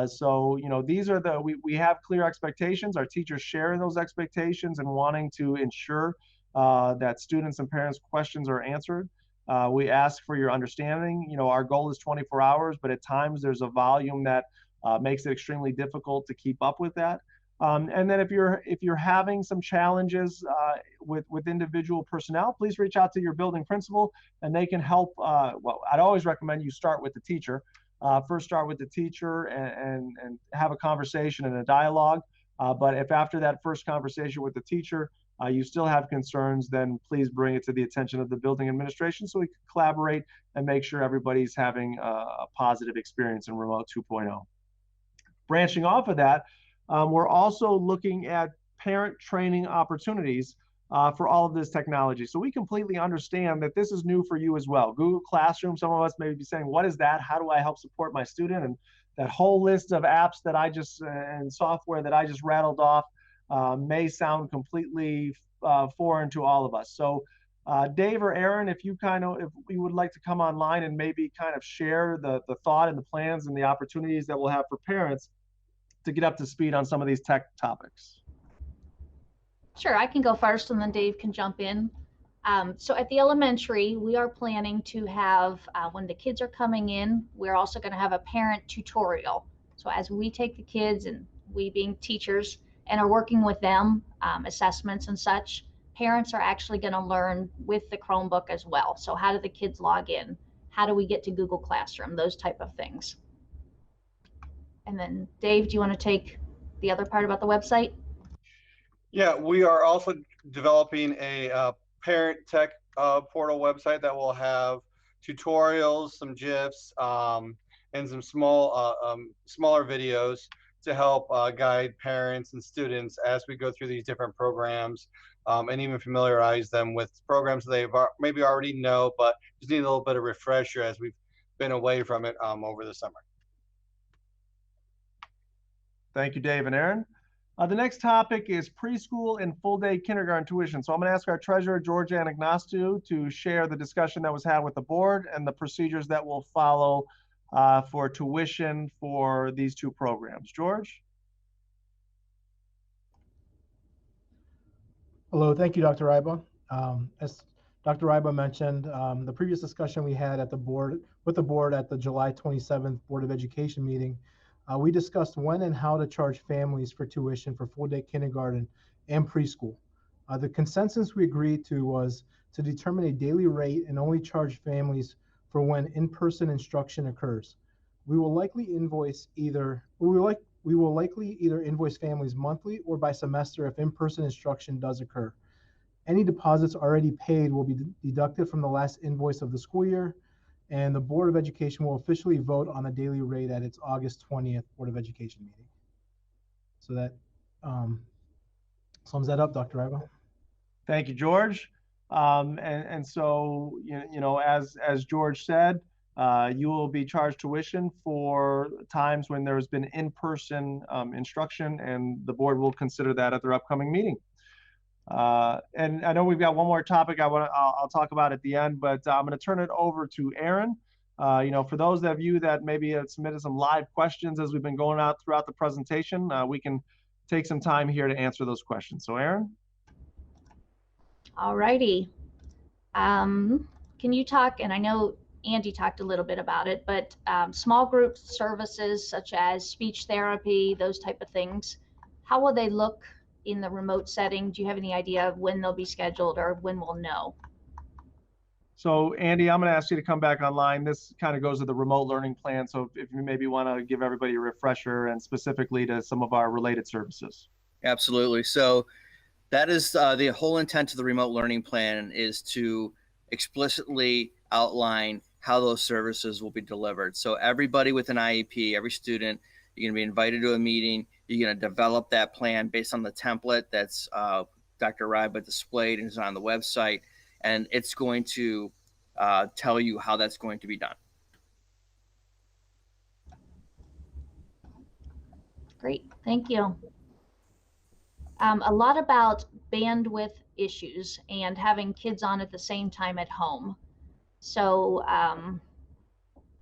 Speaker 1: So, these are we have clear expectations. Our teachers share in those expectations and wanting to ensure that students and parents' questions are answered. We ask for your understanding. Our goal is 24 hours, but at times there's a volume that makes it extremely difficult to keep up with that. And then if you're having some challenges with individual personnel, please reach out to your building principal and they can help. Well, I'd always recommend you start with the teacher. First start with the teacher and have a conversation and a dialogue. But if after that first conversation with the teacher, you still have concerns, then please bring it to the attention of the building administration so we can collaborate and make sure everybody's having a positive experience in remote 2.0. Branching off of that, We're also looking at parent training opportunities for all of this technology. So we completely understand that this is new for you as well. Google Classroom, some of us may be saying, what is that? How do I help support my student? And that whole list of apps that I just, and software that I just rattled off may sound completely foreign to all of us. So Dave or Aaron, if you would like to come online and maybe kind of share the thought and the plans and the opportunities that we'll have for parents to get up to speed on some of these tech topics.
Speaker 3: Sure, I can go first and then Dave can jump in. So at the elementary, we are planning to have, when the kids are coming in, we're also going to have a parent tutorial. So as we take the kids, and we being teachers, and are working with them, assessments and such, parents are actually going to learn with the Chromebook as well. So how do the kids log in? How do we get to Google Classroom? Those type of things. And then Dave, do you want to take the other part about the website?
Speaker 4: Yeah, we are also developing a parent tech portal website that will have tutorials, some GIFs, and some smaller videos to help guide parents and students as we go through these different programs, and even familiarize them with programs that they maybe already know, but just need a little bit of refresher as we've been away from it over the summer.
Speaker 1: Thank you, Dave and Aaron. The next topic is preschool and full-day kindergarten tuition. So I'm going to ask our treasurer, George Anagnostou, to share the discussion that was had with the board and the procedures that will follow for tuition for these two programs. George?
Speaker 5: Hello, thank you, Dr. Ryba. As Dr. Ryba mentioned, the previous discussion we had at the board with the board at the July 27th Board of Education meeting, we discussed when and how to charge families for tuition for full-day kindergarten and preschool. The consensus we agreed to was to determine a daily rate and only charge families for when in-person instruction occurs. We will likely either invoice families monthly or by semester if in-person instruction does occur. Any deposits already paid will be deducted from the last invoice of the school year, and the Board of Education will officially vote on a daily rate at its August 20th Board of Education meeting. So that sums that up, Dr. Ryba.
Speaker 1: Thank you, George. And so, as George said, you will be charged tuition for times when there's been in-person instruction, and the board will consider that at their upcoming meeting. And I know we've got one more topic I'll talk about at the end, but I'm going to turn it over to Aaron. For those of you that maybe have submitted some live questions as we've been going out throughout the presentation, we can take some time here to answer those questions. So Aaron?
Speaker 3: All righty. Can you talk, and I know Andy talked a little bit about it, but small group services such as speech therapy, those type of things, how will they look in the remote setting? Do you have any idea of when they'll be scheduled or when we'll know?
Speaker 1: So Andy, I'm going to ask you to come back online. This kind of goes to the remote learning plan. So if you maybe want to give everybody a refresher and specifically to some of our related services.
Speaker 2: Absolutely. So that is the whole intent of the remote learning plan, is to explicitly outline how those services will be delivered. So everybody with an IEP, every student, you're going to be invited to a meeting. You're going to develop that plan based on the template that's Dr. Ryba displayed and is on the website. And it's going to tell you how that's going to be done.
Speaker 3: Great, thank you. A lot about bandwidth issues and having kids on at the same time at home. So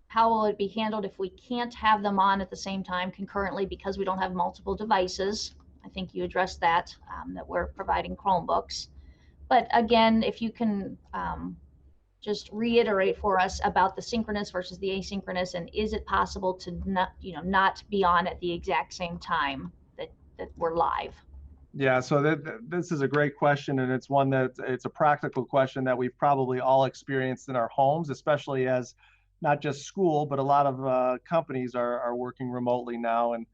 Speaker 3: how will it be handled if we can't have them on at the same time concurrently because we don't have multiple devices? I think you addressed that, that we're providing Chromebooks. But again, if you can just reiterate for us about the synchronous versus the asynchronous, and is it possible to not be on at the exact same time that we're live?
Speaker 1: Yeah, so this is a great question, and it's one that it's a practical question that we've probably all experienced in our homes, especially as not just school, but a lot of companies are working remotely now, and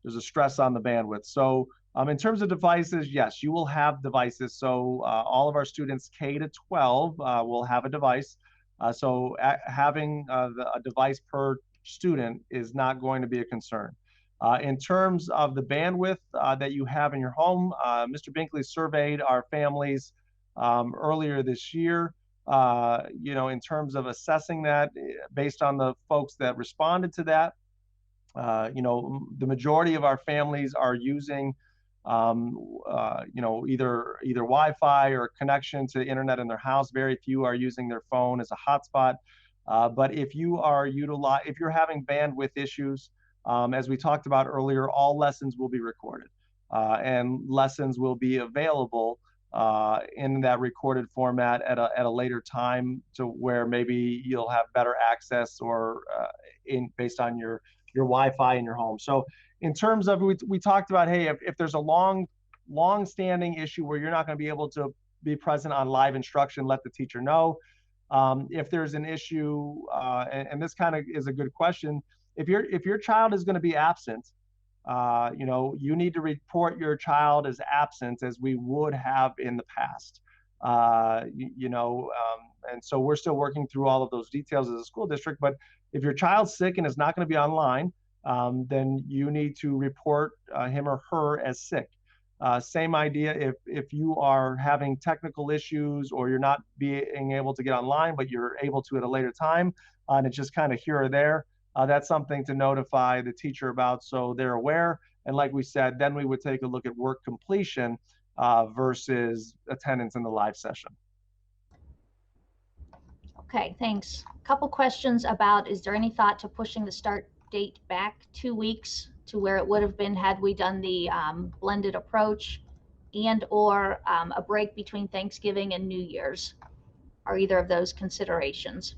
Speaker 1: there's a stress on the bandwidth. So in terms of devices, yes, you will have devices. So all of our students K to 12 will have a device. So having a device per student is not going to be a concern. In terms of the bandwidth that you have in your home, Mr. Binkley surveyed our families earlier this year. In terms of assessing that based on the folks that responded to that, the majority of our families are using, either Wi-Fi or connection to the internet in their house. Very few are using their phone as a hotspot. But if you're having bandwidth issues, as we talked about earlier, all lessons will be recorded, and lessons will be available in that recorded format at a later time, to where maybe you'll have better access or based on your Wi-Fi in your home. So in terms of, we talked about, hey, if there's a long-standing issue where you're not going to be able to be present on live instruction, let the teacher know. If there's an issue, and this kind of is a good question, if your child is going to be absent, you need to report your child as absent as we would have in the past. And so we're still working through all of those details as a school district. But if your child's sick and is not going to be online, then you need to report him or her as sick. Same idea if you are having technical issues or you're not being able to get online, but you're able to at a later time, and it's just kind of here or there, that's something to notify the teacher about so they're aware. And like we said, then we would take a look at work completion versus attendance in the live session.
Speaker 3: Okay, thanks. A couple questions about, is there any thought to pushing the start date back 2 weeks to where it would have been had we done the blended approach, or a break between Thanksgiving and New Year's? Are either of those considerations?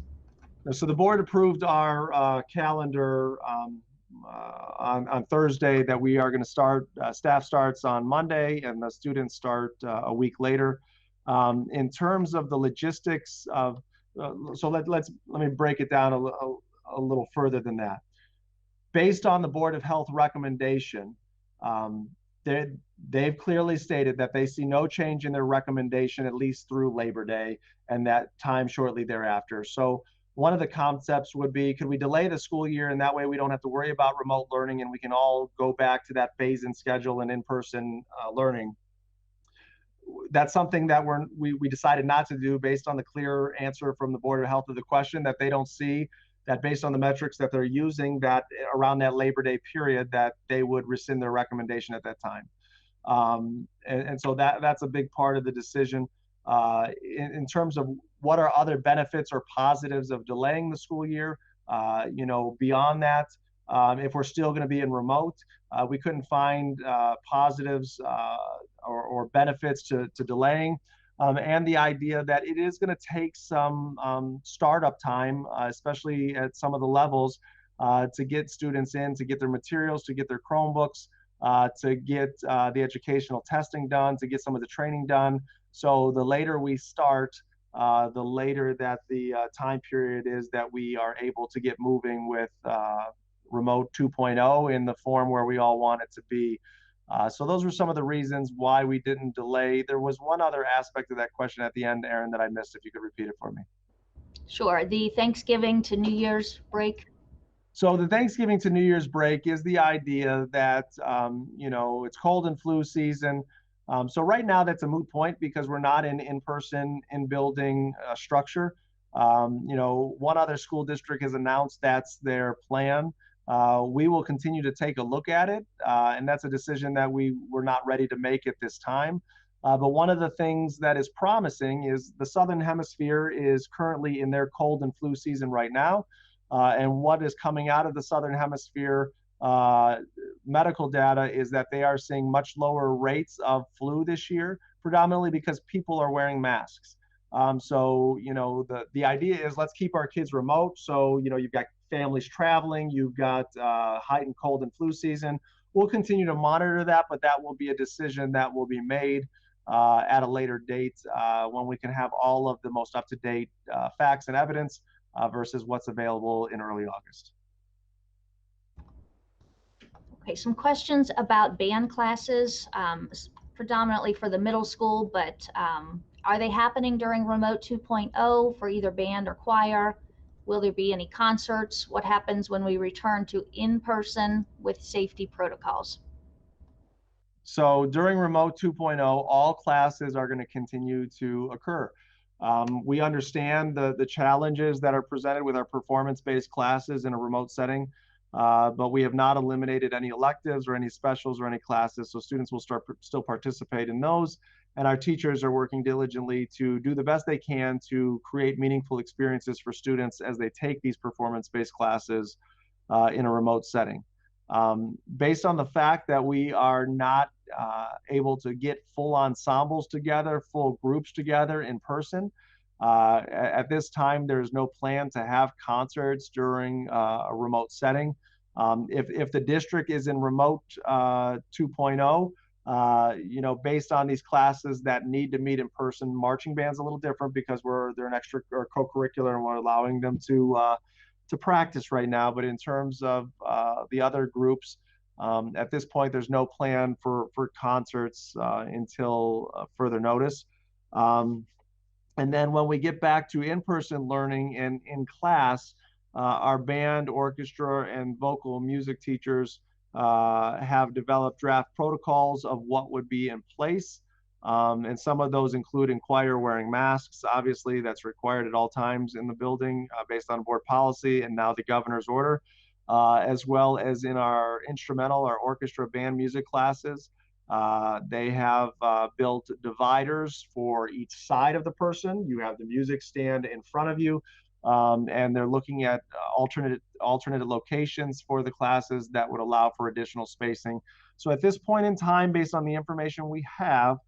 Speaker 1: So the board approved our calendar on Thursday, that we are going to start, staff starts on Monday and the students start a week later. In terms of the logistics of, so let me break it down a little further than that. Based on the Board of Health recommendation, they've clearly stated that they see no change in their recommendation, at least through Labor Day and that time shortly thereafter. So one of the concepts would be, could we delay the school year, and that way we don't have to worry about remote learning and we can all go back to that phase-in schedule and in-person learning. That's something that we decided not to do based on the clear answer from the Board of Health of the question, that they don't see that based on the metrics that they're using, that around that Labor Day period, that they would rescind their recommendation at that time. And so that's a big part of the decision. In terms of what are other benefits or positives of delaying the school year, beyond that, if we're still going to be in remote, we couldn't find positives or benefits to delaying. And the idea that it is going to take some startup time, especially at some of the levels, to get students in, to get their materials, to get their Chromebooks, to get the educational testing done, to get some of the training done. So the later we start, the later that the time period is that we are able to get moving with Remote 2.0 in the form where we all want it to be. So those were some of the reasons why we didn't delay. There was one other aspect of that question at the end, Aaron, that I missed, if you could repeat it for me.
Speaker 3: Sure. The Thanksgiving to New Year's break.
Speaker 1: So the Thanksgiving to New Year's break is the idea that, it's cold and flu season. So right now that's a moot point because we're not in-person, in-building structure. One other school district has announced that's their plan. We will continue to take a look at it, and that's a decision that we're not ready to make at this time. But one of the things that is promising is the Southern Hemisphere is currently in their cold and flu season right now. And what is coming out of the Southern Hemisphere medical data is that they are seeing much lower rates of flu this year, predominantly because people are wearing masks. So, the idea is let's keep our kids remote. So, you've got families traveling, you've got heightened cold and flu season. We'll continue to monitor that, but that will be a decision that will be made at a later date when we can have all of the most up-to-date facts and evidence versus what's available in early August.
Speaker 3: Okay, some questions about band classes, predominantly for the middle school, but are they happening during Remote 2.0 for either band or choir? Will there be any concerts? What happens when we return to in-person with safety protocols?
Speaker 1: So during Remote 2.0, all classes are going to continue to occur. We understand the challenges that are presented with our performance-based classes in a remote setting, but we have not eliminated any electives or any specials or any classes, so students will still participate in those, and our teachers are working diligently to do the best they can to create meaningful experiences for students as they take these performance-based classes in a remote setting. Based on the fact that we are not able to get full ensembles together, full groups together in person, at this time, there's no plan to have concerts during a remote setting. If the district is in remote 2.0, based on these classes that need to meet in person, marching band's a little different because they're an extra or co-curricular and we're allowing them to practice right now. But in terms of the other groups, at this point, there's no plan for concerts until further notice. And then when we get back to in-person learning and in class, our band, orchestra, and vocal music teachers have developed draft protocols of what would be in place. And some of those include in choir wearing masks. Obviously, that's required at all times in the building based on board policy and now the governor's order, as well as in our instrumental, our orchestra band music classes. They have built dividers for each side of the person. You have the music stand in front of you, and they're looking at alternate locations for the classes that would allow for additional spacing. So at this point in time, based on the information we have,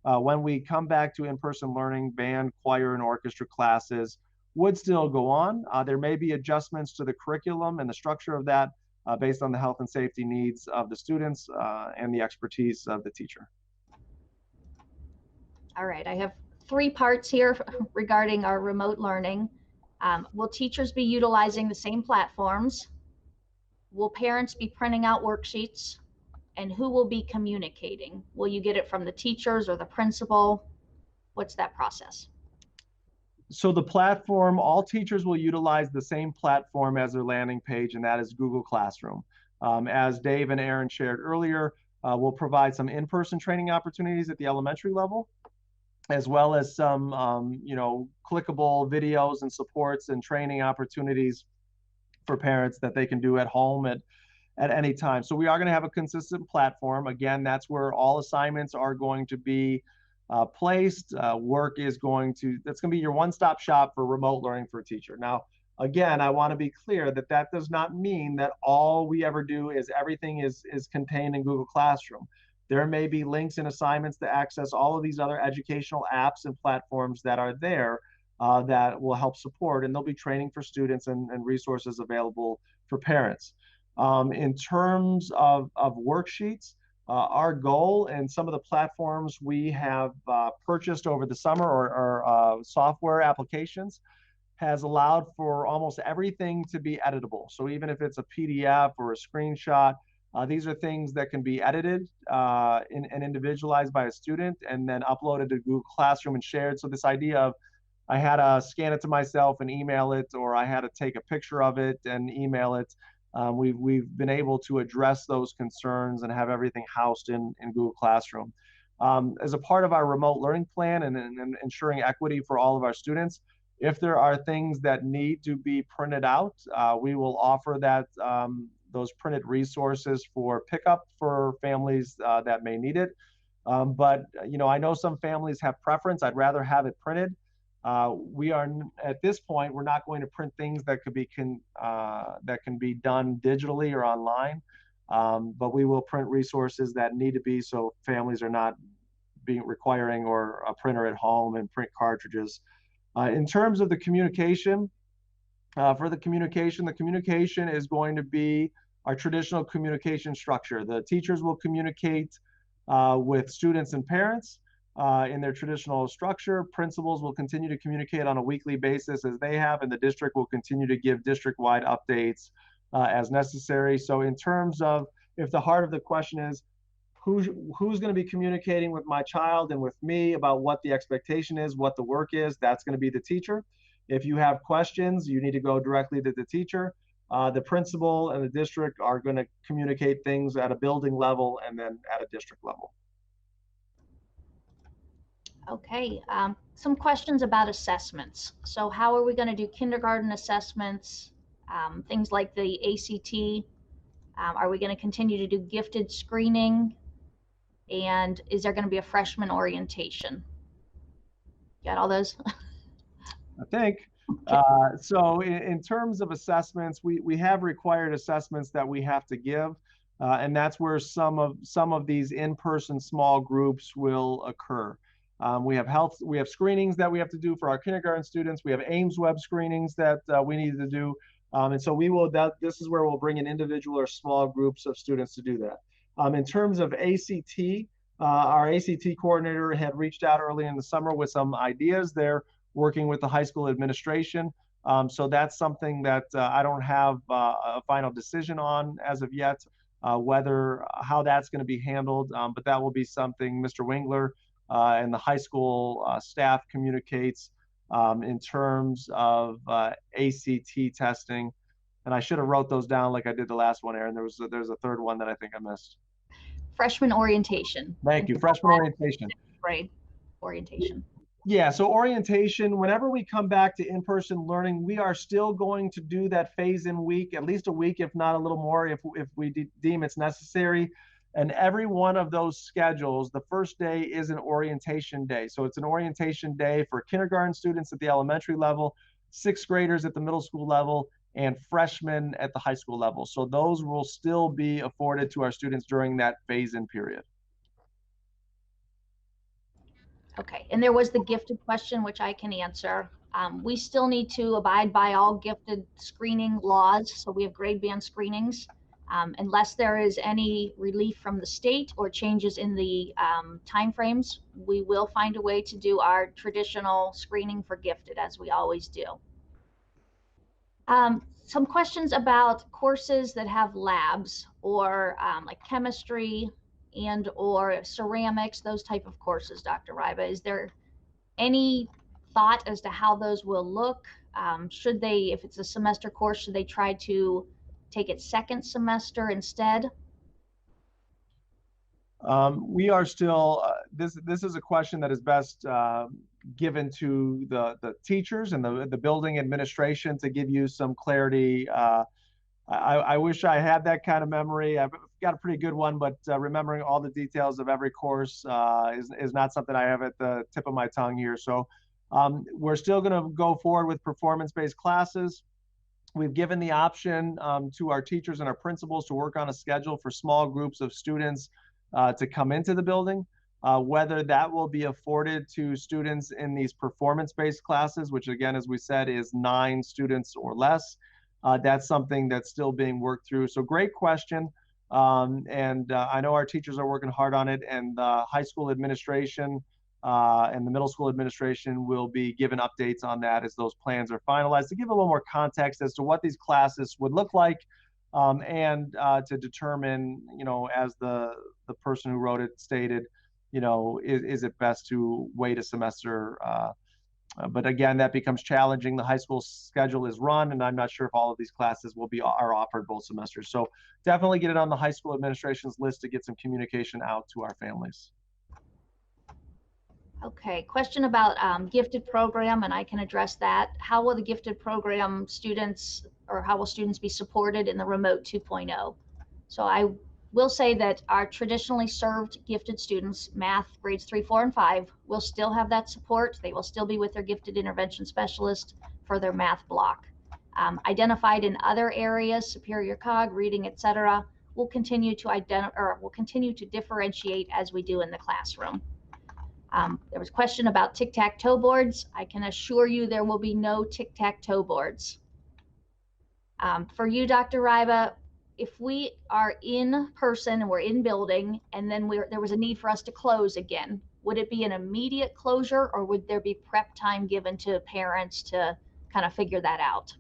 Speaker 1: when we come back to in-person learning, band, choir, and orchestra classes would still go on. There may be adjustments to the curriculum and the structure of that based on the health and safety needs of the students and the expertise of the teacher.
Speaker 3: All right, I have 3 parts here regarding our remote learning. Will teachers be utilizing the same platforms? Will parents be printing out worksheets? And who will be communicating? Will you get it from the teachers or the principal? What's that process?
Speaker 1: So the platform, all teachers will utilize the same platform as their landing page, and that is Google Classroom. As Dave and Aaron shared earlier, we'll provide some in-person training opportunities at the elementary level, as well as some, clickable videos and supports and training opportunities for parents that they can do at home at any time. So we are going to have a consistent platform. Again, that's where all assignments are going to be placed. Work is that's going to be your one-stop shop for remote learning for a teacher. Now, again, I want to be clear that that does not mean that all we ever do is everything is contained in Google Classroom. There may be links and assignments to access all of these other educational apps and platforms that are there that will help support, and there'll be training for students and resources available for parents. In terms of worksheets, our goal and some of the platforms we have purchased over the summer or software applications has allowed for almost everything to be editable. So even if it's a PDF or a screenshot, these are things that can be edited and individualized by a student and then uploaded to Google Classroom and shared. So this idea of I had to scan it to myself and email it, or I had to take a picture of it and email it. We've been able to address those concerns and have everything housed in Google Classroom. As a part of our remote learning plan and ensuring equity for all of our students, if there are things that need to be printed out, we will offer those printed resources for pickup for families that may need it. But I know some families have preference. I'd rather have it printed. We are at this point, we're not going to print things that can be done digitally or online, but we will print resources that need to be, so families are not requiring or a printer at home and print cartridges. In terms of the communication, the communication is going to be our traditional communication structure. The teachers will communicate with students and parents in their traditional structure. Principals will continue to communicate on a weekly basis as they have, and the district will continue to give district-wide updates as necessary. So in terms of, if the heart of the question is, who's going to be communicating with my child and with me about what the expectation is, what the work is, that's going to be the teacher. If you have questions, you need to go directly to the teacher. The principal and the district are going to communicate things at a building level and then at a district level.
Speaker 3: Okay, some questions about assessments. So how are we going to do kindergarten assessments, things like the ACT? Are we going to continue to do gifted screening? And is there going to be a freshman orientation? Got all those?
Speaker 1: I think. So in terms of assessments, we have required assessments that we have to give, and that's where some of these in-person small groups will occur. We have screenings that we have to do for our kindergarten students. We have Ames Web screenings that we need to do, and so this is where we'll bring in individual or small groups of students to do that. In terms of ACT, our ACT coordinator had reached out early in the summer with some ideas there, working with the high school administration. So that's something that I don't have a final decision on as of yet, how that's going to be handled. But that will be something Mr. Wingler and the high school staff communicates in terms of ACT testing. And I should have wrote those down like I did the last one, Aaron. There's a third one that I think I missed.
Speaker 3: Freshman orientation.
Speaker 1: Thank you. Freshman orientation.
Speaker 3: Grade orientation.
Speaker 1: Yeah, so orientation, whenever we come back to in-person learning, we are still going to do that phase-in week, at least a week, if not a little more, if we deem it's necessary. And every one of those schedules, the first day is an orientation day. So it's an orientation day for kindergarten students at the elementary level, sixth graders at the middle school level, and freshmen at the high school level. So those will still be afforded to our students during that phase-in period.
Speaker 3: Okay, and there was the gifted question, which I can answer. We still need to abide by all gifted screening laws. So we have grade band screenings. Unless there is any relief from the state or changes in the timeframes, we will find a way to do our traditional screening for gifted, as we always do. Some questions about courses that have labs or like chemistry and or ceramics, those type of courses, Dr. Ryba. Is there any thought as to how those will look? Should they, if it's a semester course, should they try to take it second semester instead?
Speaker 1: We are still, this is a question that is best given to the teachers and the building administration to give you some clarity. I wish I had that kind of memory. I've got a pretty good one, but remembering all the details of every course is not something I have at the tip of my tongue here. So we're still going to go forward with performance-based classes. We've given the option to our teachers and our principals to work on a schedule for small groups of students to come into the building. Whether that will be afforded to students in these performance-based classes, which again, as we said, is 9 students or less. That's something that's still being worked through. So great question. And I know our teachers are working hard on it, and the high school administration and the middle school administration will be given updates on that as those plans are finalized, to give a little more context as to what these classes would look like, and to determine, as the person who wrote it stated, is it best to wait a semester? But again, that becomes challenging. The high school schedule is run, and I'm not sure if all of these classes are offered both semesters. So definitely get it on the high school administration's list to get some communication out to our families.
Speaker 3: Okay, question about gifted program, and I can address that. How will the gifted program students, or how will students be supported in the remote 2.0? So I will say that our traditionally served gifted students, math grades 3, 4, and 5, will still have that support. They will still be with their gifted intervention specialist for their math block. Identified in other areas, superior cog, reading, etc., will continue to differentiate as we do in the classroom. There was a question about tic-tac-toe boards. I can assure you there will be no tic-tac-toe boards. For you, Dr. Ryba, if we are in person and we're in building, and then there was a need for us to close again, would it be an immediate closure, or would there be prep time given to parents to kind of figure that out?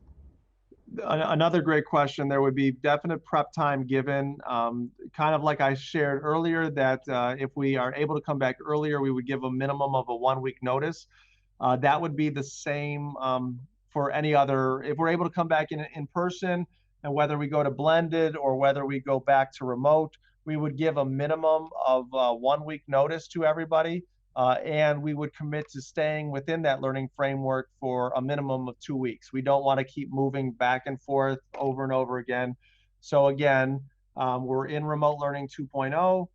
Speaker 1: Another great question. There would be definite prep time given, kind of like I shared earlier, that if we are able to come back earlier, we would give a minimum of a 1-week notice. That would be the same for any other, if we're able to come back in person, and whether we go to blended or whether we go back to remote, we would give a minimum of 1 week notice to everybody. And we would commit to staying within that learning framework for a minimum of 2 weeks. We don't want to keep moving back and forth over and over again. So again, we're in remote learning 2.0.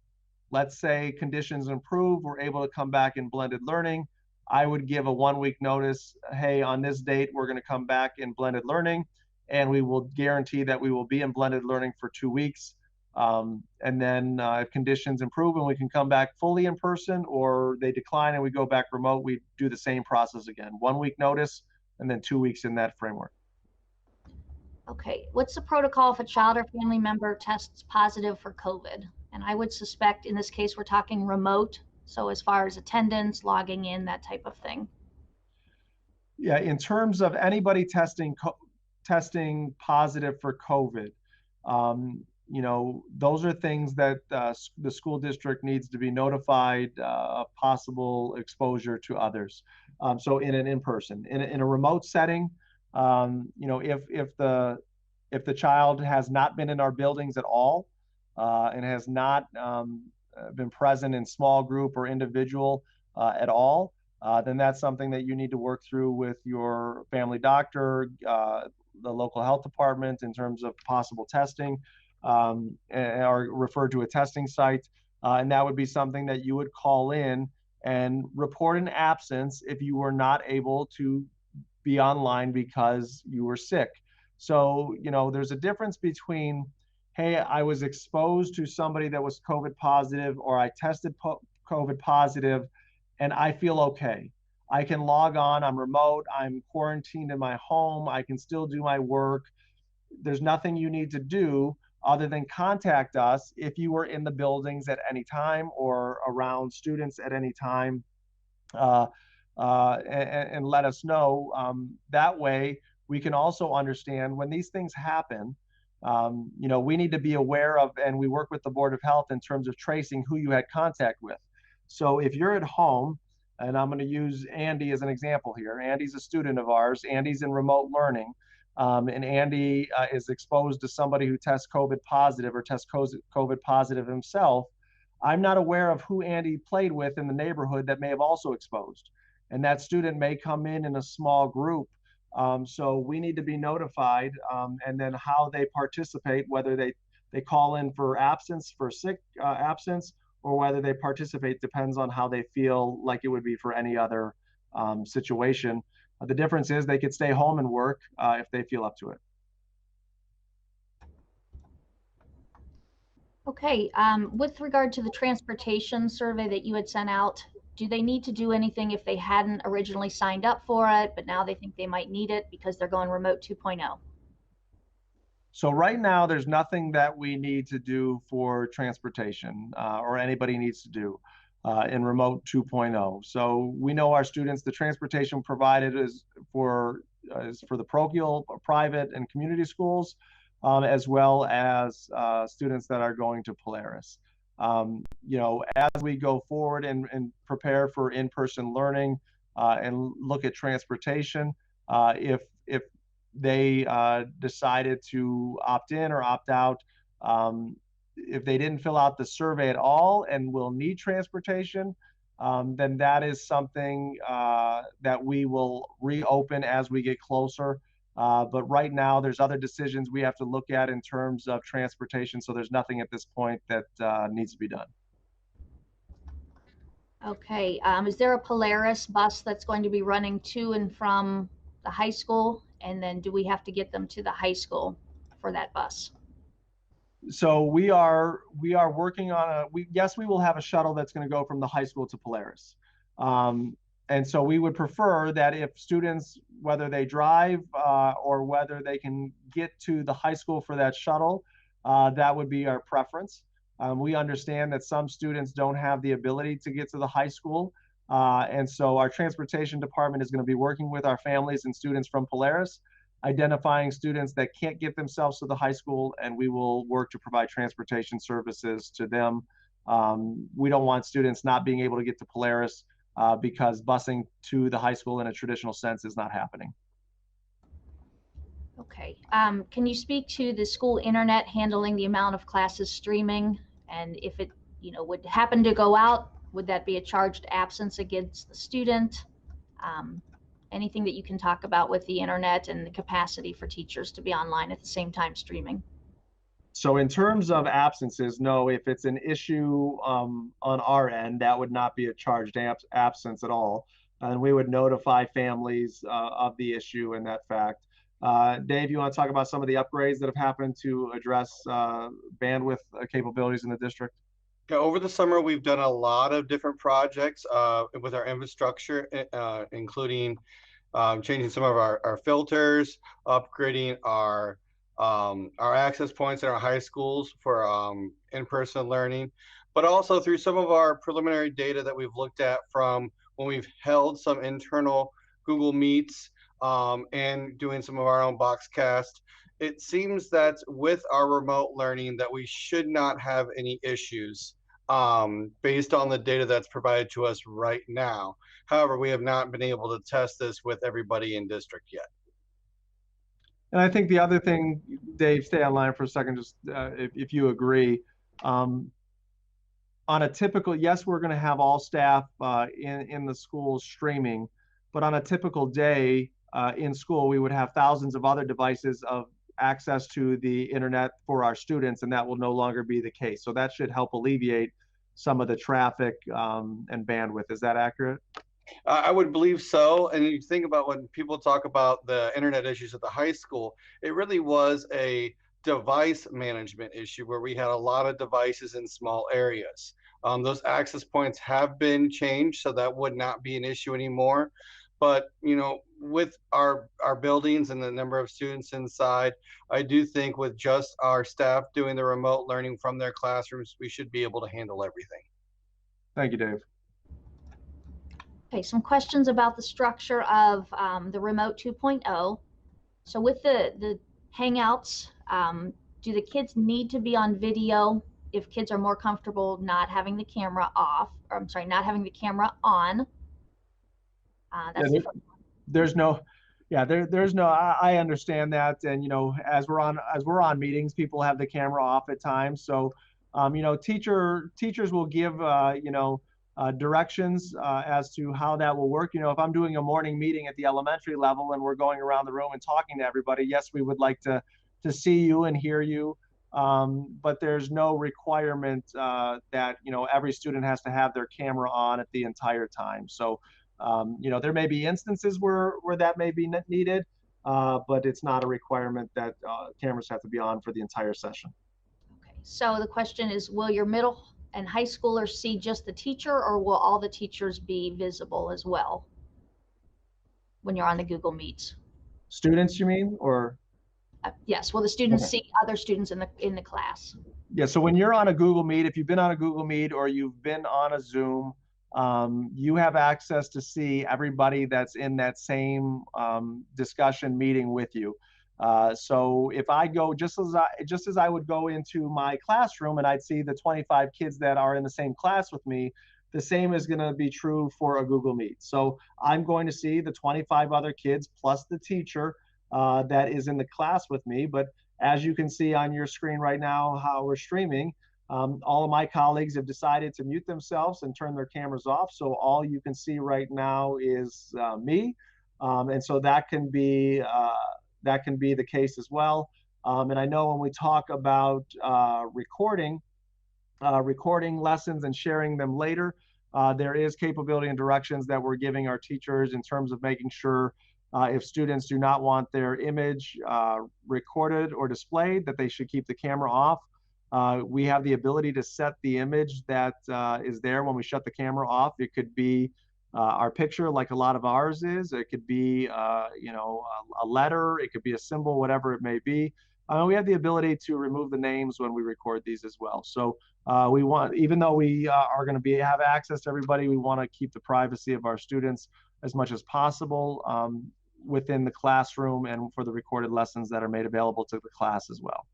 Speaker 1: Let's say conditions improve, we're able to come back in blended learning. I would give a 1 week notice. Hey, on this date, we're going to come back in blended learning, and we will guarantee that we will be in blended learning for 2 weeks. And then if conditions improve and we can come back fully in person, or they decline and we go back remote, we do the same process again. 1 week notice and then 2 weeks in that framework.
Speaker 3: Okay, what's the protocol if a child or family member tests positive for COVID? And I would suspect in this case, we're talking remote. So as far as attendance, logging in, that type of thing.
Speaker 1: Yeah, in terms of anybody testing positive for COVID, those are things that the school district needs to be notified of possible exposure to others. So in an in-person, in a remote setting, if the child has not been in our buildings at all, and has not been present in small group or individual at all, then that's something that you need to work through with your family doctor, the local health department in terms of possible testing, or refer to a testing site. And that would be something that you would call in and report an absence if you were not able to be online because you were sick. So, there's a difference between, hey, I was exposed to somebody that was COVID positive, or I tested COVID positive, and I feel okay. I can log on, I'm remote, I'm quarantined in my home, I can still do my work. There's nothing you need to do other than contact us if you were in the buildings at any time or around students at any time, and let us know. That way, we can also understand when these things happen. We need to be aware of, and we work with the Board of Health in terms of tracing who you had contact with. So if you're at home, and I'm going to use Andy as an example here. Andy's a student of ours. Andy's in remote learning, and Andy is exposed to somebody who tests COVID positive or tests COVID positive himself. I'm not aware of who Andy played with in the neighborhood that may have also exposed. And that student may come in a small group. So we need to be notified, and then how they participate, whether they call in for absence, for sick absence, or whether they participate depends on how they feel, like it would be for any other situation. The difference is they could stay home and work if they feel up to it.
Speaker 3: Okay, with regard to the transportation survey that you had sent out, do they need to do anything if they hadn't originally signed up for it, but now they think they might need it because they're going remote 2.0?
Speaker 1: So right now, there's nothing that we need to do for transportation, or anybody needs to do in remote 2.0. So we know our students, the transportation provided is for the parochial, private, and community schools, as well as students that are going to Polaris. As we go forward and prepare for in-person learning and look at transportation, if they decided to opt in or opt out, if they didn't fill out the survey at all and will need transportation, then that is something that we will reopen as we get closer. But right now, there's other decisions we have to look at in terms of transportation. So there's nothing at this point that needs to be done.
Speaker 3: Okay, is there a Polaris bus that's going to be running to and from the high school? And then do we have to get them to the high school for that bus?
Speaker 1: So we are working on yes, we will have a shuttle that's going to go from the high school to Polaris. And so we would prefer that if students, whether they drive or whether they can get to the high school for that shuttle, that would be our preference. We understand that some students don't have the ability to get to the high school. And so our transportation department is going to be working with our families and students from Polaris, identifying students that can't get themselves to the high school, and we will work to provide transportation services to them. We don't want students not being able to get to Polaris because busing to the high school in a traditional sense is not happening.
Speaker 3: Okay. Can you speak to the school internet handling the amount of classes streaming? And if it, would happen to go out, would that be a charged absence against the student? Um, Anything that you can talk about with the internet and the capacity for teachers to be online at the same time streaming?
Speaker 1: So in terms of absences, no, if it's an issue on our end, that would not be a charged absence at all. And we would notify families of the issue and that fact. Dave, you want to talk about some of the upgrades that have happened to address bandwidth capabilities in the district?
Speaker 4: Yeah, over the summer, we've done a lot of different projects with our infrastructure, including changing some of our filters, upgrading our access points in our high schools for in-person learning, but also through some of our preliminary data that we've looked at from when we've held some internal Google Meets and doing some of our own Boxcast. It seems that with our remote learning that we should not have any issues based on the data that's provided to us right now. However, we have not been able to test this with everybody in district yet.
Speaker 1: And I think the other thing, Dave, stay online for a second, just if you agree. On a typical, yes, we're going to have all staff in the school streaming, but on a typical day in school, we would have thousands of other devices of access to the internet for our students, and that will no longer be the case. So that should help alleviate some of the traffic and bandwidth. Is that accurate?
Speaker 4: I would believe so. And you think about when people talk about the internet issues at the high school, it really was a device management issue where we had a lot of devices in small areas. Those access points have been changed, so that would not be an issue anymore. But with our buildings and the number of students inside, I do think with just our staff doing the remote learning from their classrooms, we should be able to handle everything.
Speaker 1: Thank you, Dave.
Speaker 3: Okay, some questions about the structure of the Remote 2.0. So with the Hangouts, do the kids need to be on video if kids are more comfortable not having the camera off, or I'm sorry, not having the camera on? That's
Speaker 1: Yeah, there's no, yeah, there's no, I understand that. And, as we're on meetings, people have the camera off at times. So, teachers will give, directions as to how that will work. If I'm doing a morning meeting at the elementary level and we're going around the room and talking to everybody, yes, we would like to see you and hear you. But there's no requirement that, every student has to have their camera on at the entire time. So, there may be instances where that may be needed, but it's not a requirement that cameras have to be on for the entire session.
Speaker 3: Okay, so the question is, will your middle and high schoolers see just the teacher, or will all the teachers be visible as well when you're on the Google Meets?
Speaker 1: Students, you mean, or?
Speaker 3: Yes, will the students
Speaker 1: Okay.
Speaker 3: see other students in the class?
Speaker 1: Yeah, so when you're on a Google Meet, if you've been on a Google Meet or you've been on a Zoom, you have access to see everybody that's in that same discussion meeting with you. So if I go just as I would go into my classroom and I'd see the 25 kids that are in the same class with me, the same is going to be true for a Google Meet. So I'm going to see the 25 other kids plus the teacher that is in the class with me. But as you can see on your screen right now, how we're streaming, all of my colleagues have decided to mute themselves and turn their cameras off. So all you can see right now is me. And so that can be the case as well. And I know when we talk about recording lessons and sharing them later, there is capability and directions that we're giving our teachers in terms of making sure if students do not want their image recorded or displayed, that they should keep the camera off. We have the ability to set the image that is there when we shut the camera off. It could be our picture, like a lot of ours is. It could be, a letter. It could be a symbol, whatever it may be. We have the ability to remove the names when we record these as well. So we want, even though we are going to have access to everybody, we want to keep the privacy of our students as much as possible within the classroom and for the recorded lessons that are made available to the class as well.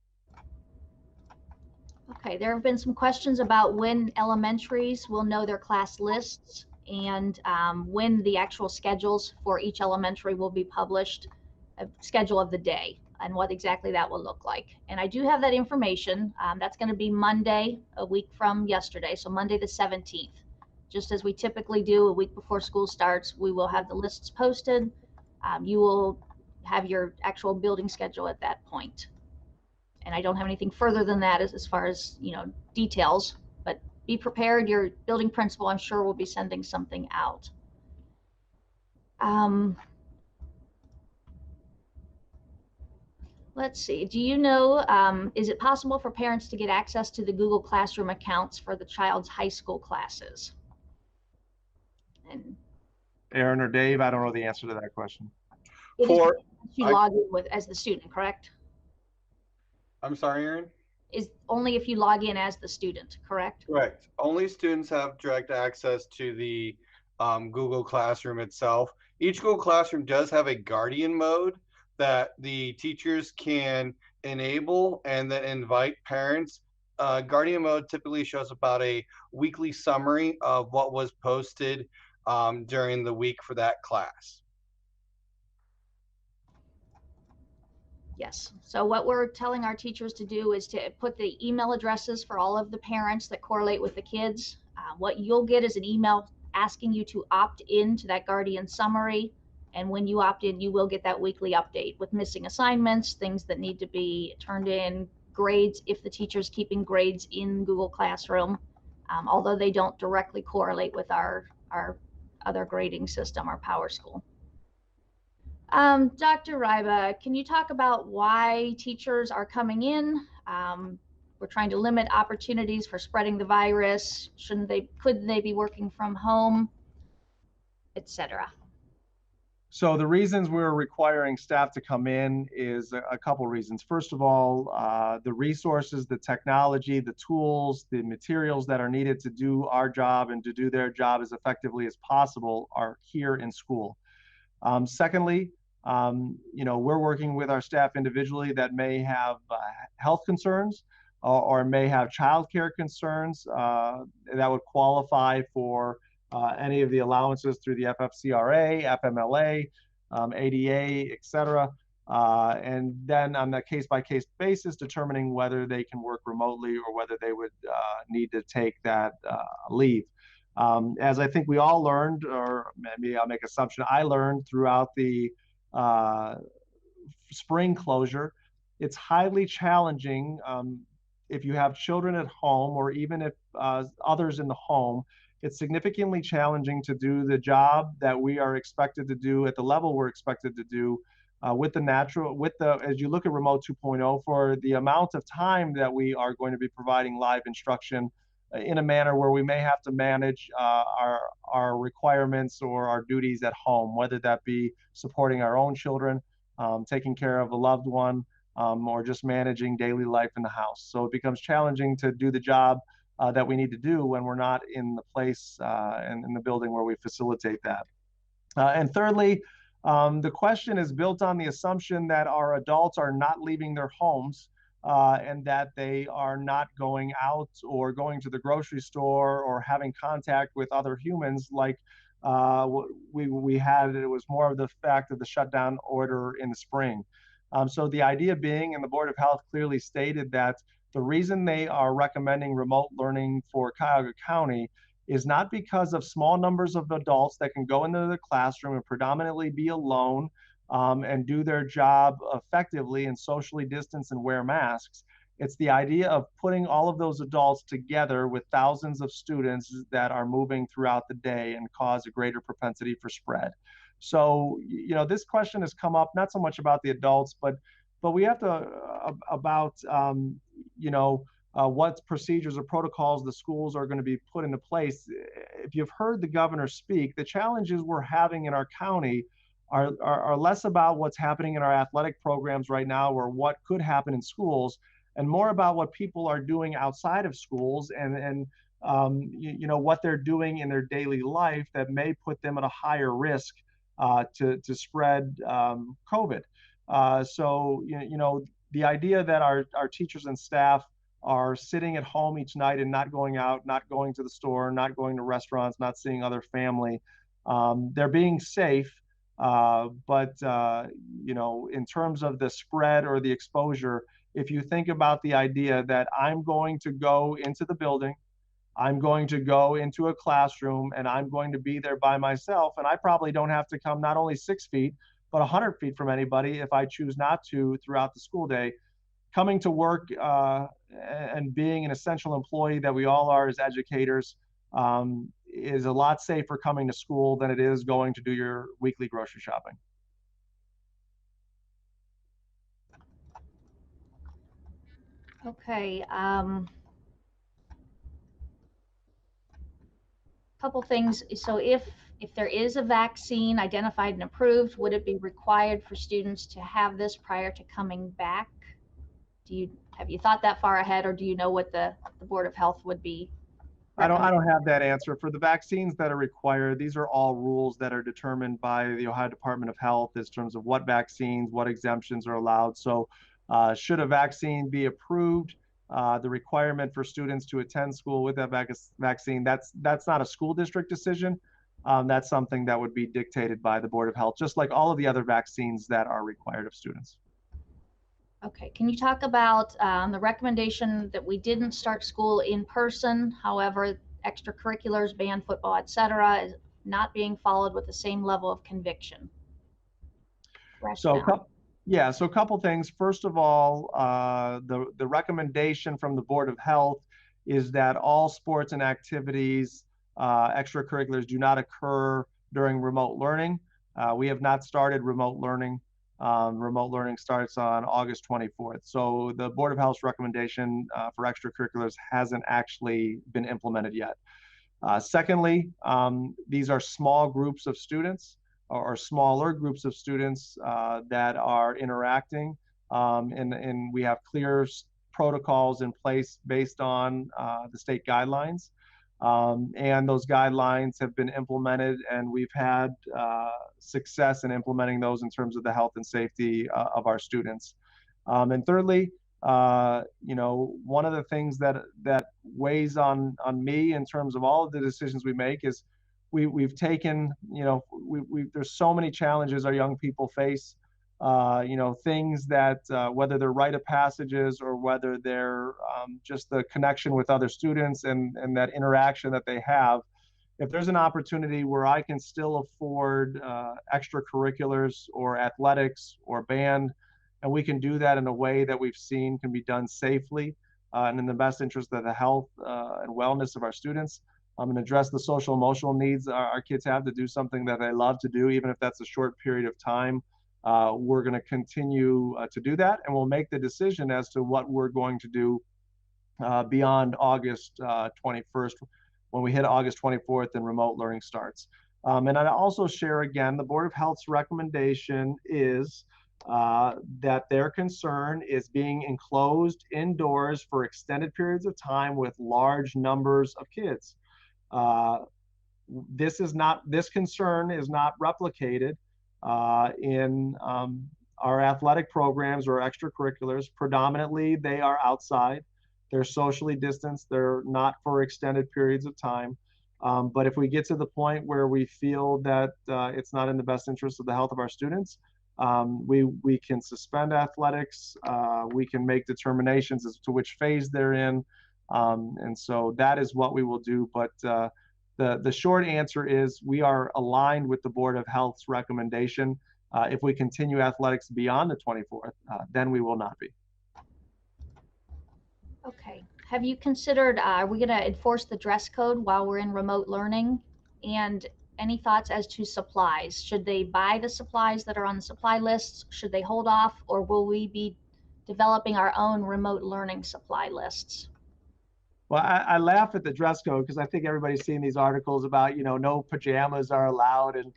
Speaker 3: Okay, there have been some questions about when elementaries will know their class lists and when the actual schedules for each elementary will be published, schedule of the day. and what exactly that will look like. And I do have that information. That's going to be Monday, a week from yesterday, so Monday the 17th. Just as we typically do a week before school starts, we will have the lists posted. You will have your actual building schedule at that point. And I don't have anything further than that as far as, details, but be prepared. Your building principal, I'm sure, will be sending something out. Let's see. Do you know, is it possible for parents to get access to the Google Classroom accounts for the child's high school classes? And
Speaker 1: Aaron or Dave, I don't know the answer to that question.
Speaker 4: For
Speaker 3: you log in with as the student, correct?
Speaker 4: I'm sorry, Aaron?
Speaker 3: Is only if you log in as the student, correct?
Speaker 4: Correct. Only students have direct access to the Google Classroom itself. Each Google Classroom does have a guardian mode that the teachers can enable and then invite parents. Guardian mode typically shows about a weekly summary of what was posted during the week for that class.
Speaker 3: Yes. So what we're telling our teachers to do is to put the email addresses for all of the parents that correlate with the kids. What you'll get is an email asking you to opt into that guardian summary. And when you opt in, you will get that weekly update with missing assignments, things that need to be turned in, grades, if the teacher's keeping grades in Google Classroom, although they don't directly correlate with our other grading system, our PowerSchool. Dr. Ryba, can you talk about why teachers are coming in? We're trying to limit opportunities for spreading the virus. Couldn't they be working from home, etc.?
Speaker 1: So the reasons we're requiring staff to come in is a couple reasons. First of all, the resources, the technology, the tools, the materials that are needed to do our job and to do their job as effectively as possible are here in school. Secondly, we're working with our staff individually that may have health concerns or may have childcare concerns that would qualify for any of the allowances through the FFCRA, FMLA, ADA, et cetera. And then on a case-by-case basis, determining whether they can work remotely or whether they would need to take that leave. As I think we all learned, or maybe I'll make assumption, I learned throughout the spring closure, it's highly challenging if you have children at home or even if others in the home. It's significantly challenging to do the job that we are expected to do at the level we're expected to do as you look at Remote 2.0, for the amount of time that we are going to be providing live instruction in a manner where we may have to manage our requirements or our duties at home, whether that be supporting our own children, taking care of a loved one, or just managing daily life in the house. So it becomes challenging to do the job that we need to do when we're not in the place and in the building where we facilitate that. And thirdly, the question is built on the assumption that our adults are not leaving their homes and that they are not going out or going to the grocery store or having contact with other humans like we had. It was more of the fact of the shutdown order in the spring. So the idea being, and the Board of Health clearly stated that the reason they are recommending remote learning for Cuyahoga County is not because of small numbers of adults that can go into the classroom and predominantly be alone and do their job effectively and socially distance and wear masks. It's the idea of putting all of those adults together with thousands of students that are moving throughout the day and cause a greater propensity for spread. So, this question has come up, not so much about the adults, but we have to about, what procedures or protocols the schools are going to be put into place. If you've heard the governor speak, the challenges we're having in our county are less about what's happening in our athletic programs right now or what could happen in schools, and more about what people are doing outside of schools and what they're doing in their daily life that may put them at a higher risk to spread COVID. So the idea that our teachers and staff are sitting at home each night and not going out, not going to the store, not going to restaurants, not seeing other family. They're being safe, But in terms of the spread or the exposure, if you think about the idea that I'm going to go into the building, I'm going to go into a classroom, and I'm going to be there by myself, and I probably don't have to come not only 6 feet, but 100 feet from anybody if I choose not to throughout the school day. Coming to work and being an essential employee that we all are as educators is a lot safer coming to school than it is going to do your weekly grocery shopping.
Speaker 3: Okay. Couple things. So if there is a vaccine identified and approved, would it be required for students to have this prior to coming back? Have you thought that far ahead, or do you know what the Board of Health would be?
Speaker 1: I don't have that answer. For the vaccines that are required, these are all rules that are determined by the Ohio Department of Health in terms of what vaccines, what exemptions are allowed. So should a vaccine be approved, the requirement for students to attend school with that vaccine, that's not a school district decision. That's something that would be dictated by the Board of Health, just like all of the other vaccines that are required of students.
Speaker 3: Okay, can you talk about the recommendation that we didn't start school in person, however, extracurriculars, band, football, etc., is not being followed with the same level of conviction?
Speaker 1: So a couple things. First of all, the recommendation from the Board of Health is that all sports and activities, extracurriculars, do not occur during remote learning. We have not started remote learning. Remote learning starts on August 24th. So the Board of Health's recommendation for extracurriculars hasn't actually been implemented yet. Secondly, these are small groups of students or smaller groups of students that are interacting, and we have clear protocols in place based on the state guidelines. And those guidelines have been implemented, and we've had success in implementing those in terms of the health and safety of our students. And thirdly, one of the things that weighs on me in terms of all of the decisions we make is we've taken, there's so many challenges our young people face. Things that whether they're rite of passages or whether they're just the connection with other students and that interaction that they have. If there's an opportunity where I can still afford extracurriculars or athletics or band, and we can do that in a way that we've seen can be done safely and in the best interest of the health and wellness of our students, and address the social emotional needs our kids have to do something that they love to do, even if that's a short period of time. We're going to continue to do that, and we'll make the decision as to what we're going to do beyond August 21st, when we hit August 24th and remote learning starts. And I'd also share again, the Board of Health's recommendation is that their concern is being enclosed indoors for extended periods of time with large numbers of kids. This concern is not replicated in our athletic programs or extracurriculars. Predominantly, they are outside. They're socially distanced. They're not for extended periods of time. But if we get to the point where we feel that it's not in the best interest of the health of our students, we can suspend athletics. We can make determinations as to which phase they're in. And so that is what we will do. But the short answer is we are aligned with the Board of Health's recommendation. If we continue athletics beyond the 24th, then we will not be.
Speaker 3: Okay. Have you considered, are we going to enforce the dress code while we're in remote learning? And any thoughts as to supplies? Should they buy the supplies that are on the supply lists? Should they hold off, or will we be developing our own remote learning supply lists?
Speaker 1: Well, I laugh at the dress code because I think everybody's seen these articles about, no pajamas are allowed. And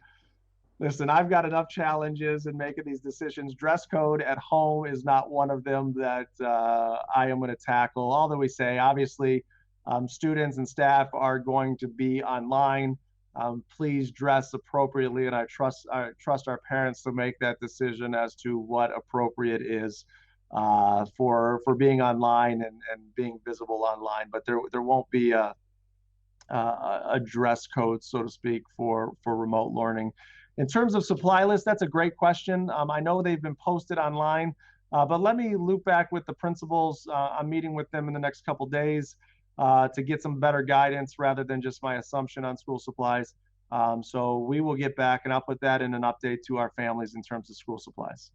Speaker 1: listen, I've got enough challenges in making these decisions. Dress code at home is not one of them that I am going to tackle. Although we say, obviously, students and staff are going to be online. Please dress appropriately, and I trust our parents to make that decision as to what appropriate is for being online and being visible online. But there won't be a dress code, so to speak, for remote learning. In terms of supply list, that's a great question. I know they've been posted online, but let me loop back with the principals. I'm meeting with them in the next couple days to get some better guidance rather than just my assumption on school supplies. So we will get back, and I'll put that in an update to our families in terms of school supplies.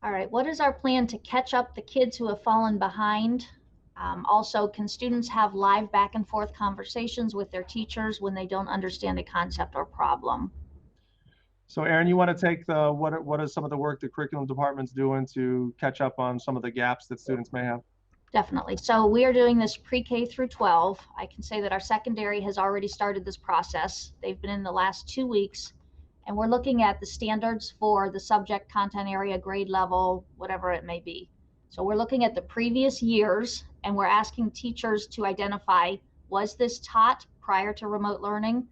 Speaker 3: All right, what is our plan to catch up the kids who have fallen behind? Also, can students have live back and forth conversations with their teachers when they don't understand a concept or problem?
Speaker 1: So Aaron, you want to take the, what is some of the work the curriculum department's doing to catch up on some of the gaps that students may have?
Speaker 3: Definitely. So we are doing this pre-K through 12. I can say that our secondary has already started this process. They've been in the last 2 weeks, and we're looking at the standards for the subject, content area, grade level, whatever it may be. So we're looking at the previous years, and we're asking teachers to identify, was this taught prior to remote learning,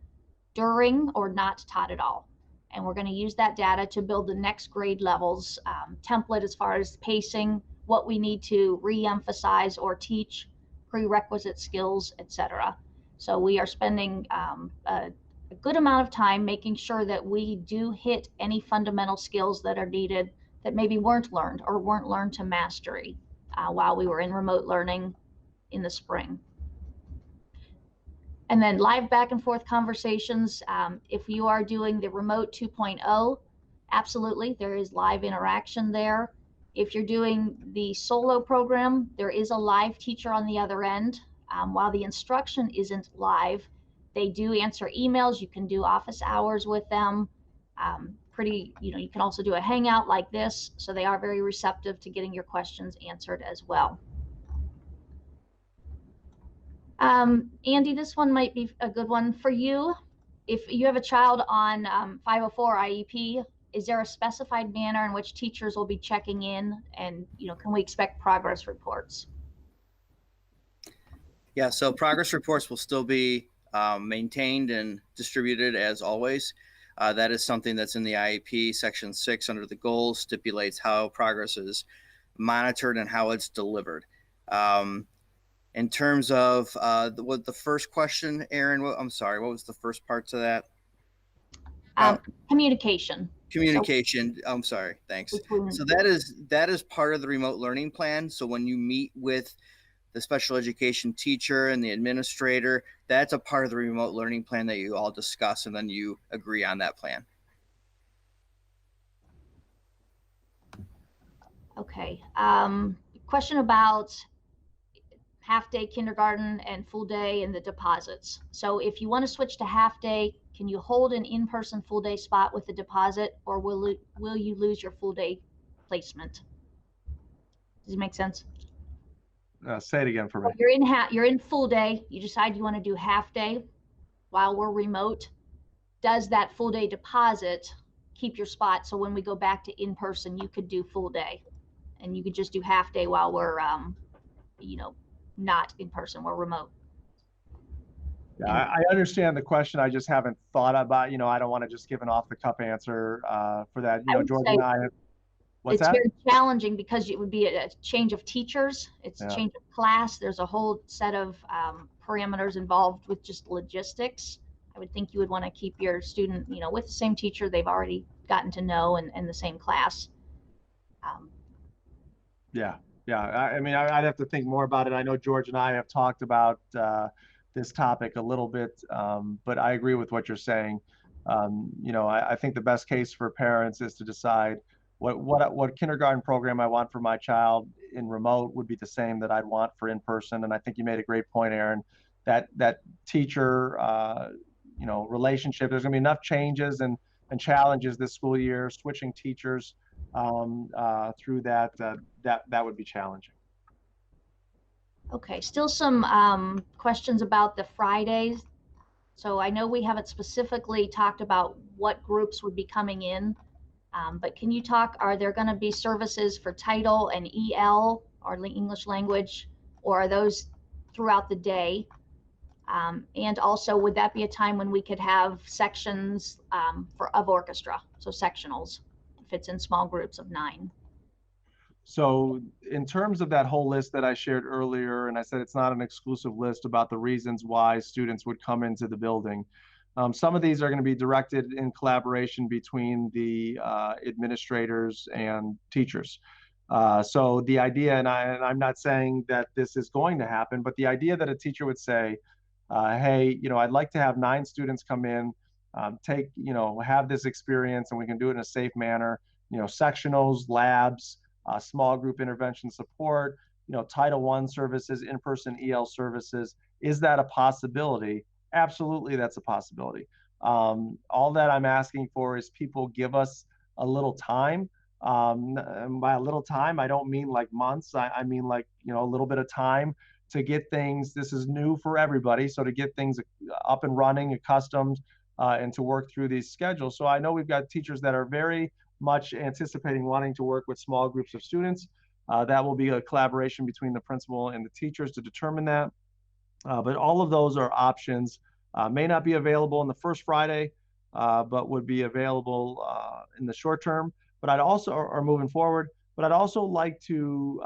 Speaker 3: during, or not taught at all? And we're going to use that data to build the next grade levels template as far as pacing, what we need to re-emphasize or teach, prerequisite skills, etc. So we are spending a good amount of time making sure that we do hit any fundamental skills that are needed that maybe weren't learned or weren't learned to mastery while we were in remote learning in the spring. And then live back and forth conversations. If you are doing the remote 2.0, absolutely, there is live interaction there. If you're doing the solo program, there is a live teacher on the other end. While the instruction isn't live, they do answer emails. You can do office hours with them. You can also do a hangout like this. So they are very receptive to getting your questions answered as well. Andy, this one might be a good one for you. If you have a child on 504 IEP, is there a specified manner in which teachers will be checking in, and can we expect progress reports?
Speaker 2: Yeah, so progress reports will still be maintained and distributed as always. That is something that's in the IEP. Section 6 under the goals stipulates how progress is monitored and how it's delivered. In terms of what the first question, Aaron, I'm sorry, what was the first part to that?
Speaker 3: Communication.
Speaker 2: Communication. I'm sorry. Thanks. So that is part of the remote learning plan. So when you meet with the special education teacher and the administrator, that's a part of the remote learning plan that you all discuss, and then you agree on that plan.
Speaker 3: Okay. Question about half-day kindergarten and full day and the deposits. So if you want to switch to half-day, can you hold an in-person full-day spot with the deposit, or will you lose your full-day placement? Does it make sense?
Speaker 1: Say it again for me.
Speaker 3: You're in full day. You decide you want to do half-day while we're remote. Does that full-day deposit keep your spot, so when we go back to in-person, you could do full day, and you could just do half-day while we're not in person, we're remote?
Speaker 1: Yeah, I understand the question. I just haven't thought about, I don't want to just give an off the cuff answer for that. George and I have, what's that?
Speaker 3: It's very challenging because it would be a change of teachers. It's a change of class. There's a whole set of parameters involved with just logistics. I would think you would want to keep your student, with the same teacher they've already gotten to know and the same class.
Speaker 1: I mean, I'd have to think more about it. I know George and I have talked about this topic a little bit, but I agree with what you're saying. I think the best case for parents is to decide what kindergarten program I want for my child in remote would be the same that I'd want for in person. And I think you made a great point, Aaron, that teacher, relationship. There's going to be enough changes and challenges this school year, switching teachers through that would be challenging.
Speaker 3: Okay, still some questions about the Fridays. So I know we haven't specifically talked about what groups would be coming in, but can you talk, are there going to be services for title and EL or English language, or are those throughout the day? And also, would that be a time when we could have sections of orchestra, so sectionals, if it's in small groups of 9?
Speaker 1: So in terms of that whole list that I shared earlier, and I said it's not an exclusive list about the reasons why students would come into the building, Some of these are going to be directed in collaboration between the administrators and teachers. So the idea, and I'm not saying that this is going to happen, but the idea that a teacher would say, hey, I'd like to have 9 students come in, have this experience, and we can do it in a safe manner. Sectionals, labs, small group intervention support, Title I services, in-person EL services. Is that a possibility? Absolutely, that's a possibility. All that I'm asking for is people give us a little time. And by a little time, I don't mean like months. I mean like, a little bit of time to get things. This is new for everybody. So to get things up and running, accustomed, and to work through these schedules. So I know we've got teachers that are very much anticipating wanting to work with small groups of students. That will be a collaboration between the principal and the teachers to determine that. But all of those are options. May not be available on the first Friday, but would be available in the short term. But I'd also, or moving forward, but I'd also like to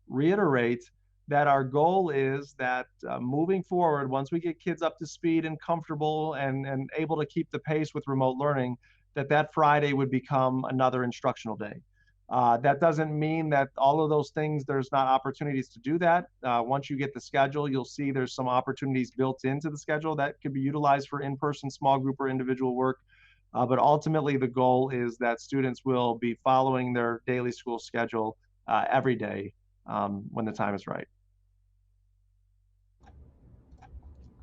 Speaker 1: reiterate that our goal is that moving forward, once we get kids up to speed and comfortable and able to keep the pace with remote learning, that Friday would become another instructional day. That doesn't mean that all of those things, there's not opportunities to do that. Once you get the schedule, you'll see there's some opportunities built into the schedule that could be utilized for in-person small group or individual work. But ultimately, the goal is that students will be following their daily school schedule every day when the time is right.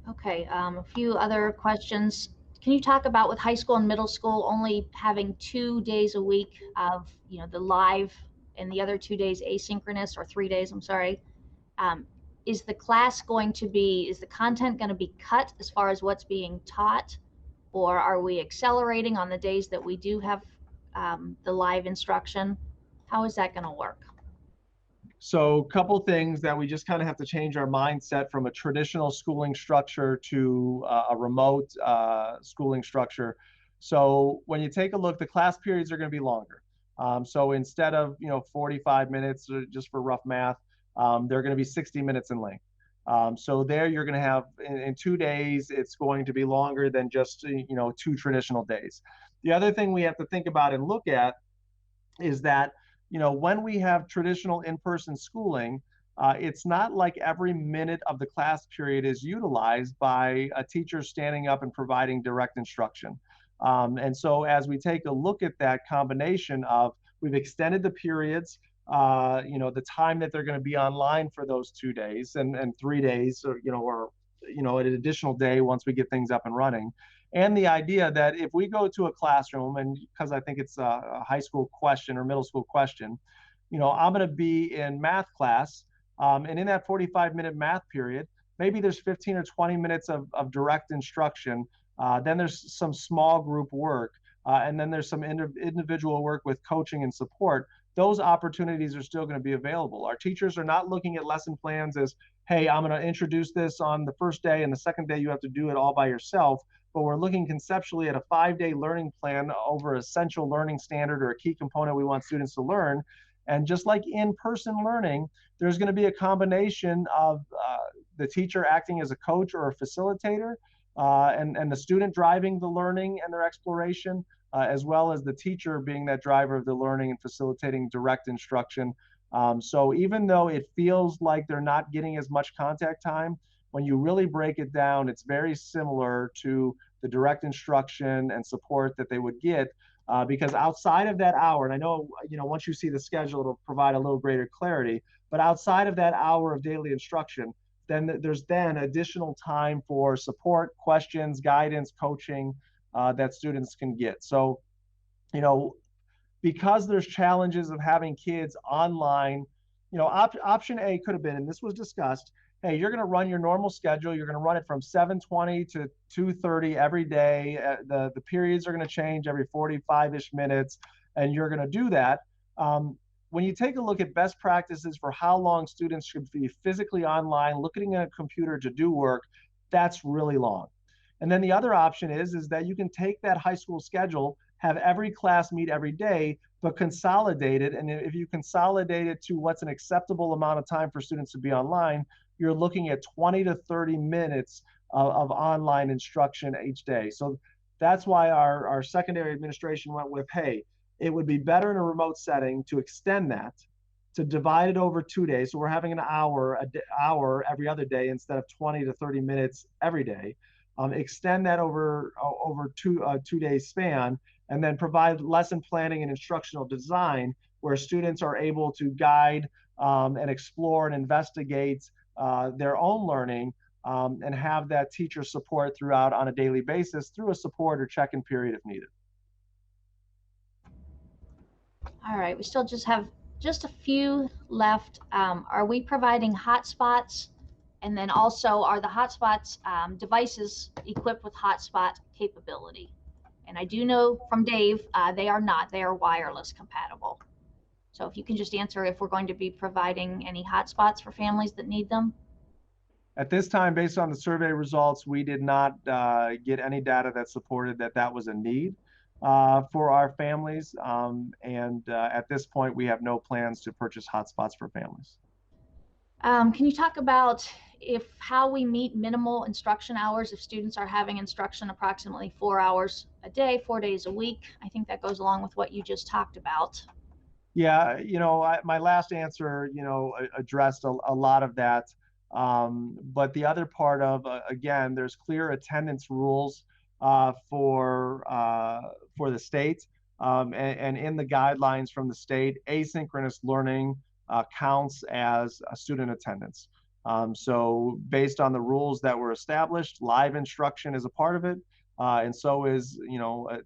Speaker 3: Okay, a few other questions. Can you talk about with high school and middle school only having 2 days a week of, the live and the other 2 days asynchronous, or 3 days, I'm sorry. Is the content going to be cut as far as what's being taught? Or are we accelerating on the days that we do have the live instruction? How is that going to work?
Speaker 1: So a couple things that we just kind of have to change our mindset from a traditional schooling structure to a remote schooling structure. So when you take a look, the class periods are going to be longer. So instead of 45 minutes, just for rough math, they're going to be 60 minutes in length. So there you're going to have in 2 days, it's going to be longer than just 2 traditional days. The other thing we have to think about and look at is that when we have traditional in-person schooling, it's not like every minute of the class period is utilized by a teacher standing up and providing direct instruction. And so as we take a look at that combination of, we've extended the periods, the time that they're going to be online for those 2 days and 3 days, or an additional day once we get things up and running. And the idea that if we go to a classroom, and because I think it's a high school question or middle school question, I'm going to be in math class, and in that 45-minute math period, maybe there's 15 or 20 minutes of direct instruction. Then there's some small group work, and then there's some individual work with coaching and support. Those opportunities are still going to be available. Our teachers are not looking at lesson plans as, hey, I'm going to introduce this on the first day, and the second day you have to do it all by yourself. But we're looking conceptually at a 5-day learning plan over essential learning standard or a key component we want students to learn. And just like in-person learning, there's going to be a combination of the teacher acting as a coach or a facilitator, and the student driving the learning and their exploration, as well as the teacher being that driver of the learning and facilitating direct instruction. So even though it feels like they're not getting as much contact time, when you really break it down, it's very similar to the direct instruction and support that they would get, because outside of that hour, and I know, once you see the schedule, it'll provide a little greater clarity, but outside of that hour of daily instruction, then there's additional time for support, questions, guidance, coaching that students can get. So, because there's challenges of having kids online, option A could have been, and this was discussed, hey, you're going to run your normal schedule. You're going to run it from 7:20 to 2:30 every day. The periods are going to change every 45-ish minutes, and you're going to do that. When you take a look at best practices for how long students should be physically online, looking at a computer to do work, that's really long. And then the other option is that you can take that high school schedule, have every class meet every day, but consolidate it. And if you consolidate it to what's an acceptable amount of time for students to be online, you're looking at 20 to 30 minutes of online instruction each day. So that's why our secondary administration went with, hey, it would be better in a remote setting to extend that, to divide it over 2 days. So we're having an hour every other day instead of 20 to 30 minutes every day. Extend that over 2 day span, and then provide lesson planning and instructional design where students are able to guide and explore and investigate their own learning, and have that teacher support throughout on a daily basis through a support or check-in period if needed.
Speaker 3: All right, we still just have just a few left. Are we providing hotspots? And then also, are the hotspots devices equipped with hotspot capability? And I do know from Dave, they are not. They are wireless compatible. So if you can just answer if we're going to be providing any hotspots for families that need them.
Speaker 1: At this time, based on the survey results, we did not get any data that supported that was a need for our families. At this point, we have no plans to purchase hotspots for families.
Speaker 3: Can you talk about how we meet minimal instruction hours if students are having instruction approximately 4 hours a day, 4 days a week? I think that goes along with what you just talked about.
Speaker 1: Yeah, my last answer, addressed a lot of that. But the other part of, again, there's clear attendance rules for the state, and in the guidelines from the state, asynchronous learning counts as a student attendance. So based on the rules that were established, live instruction is a part of it, and so is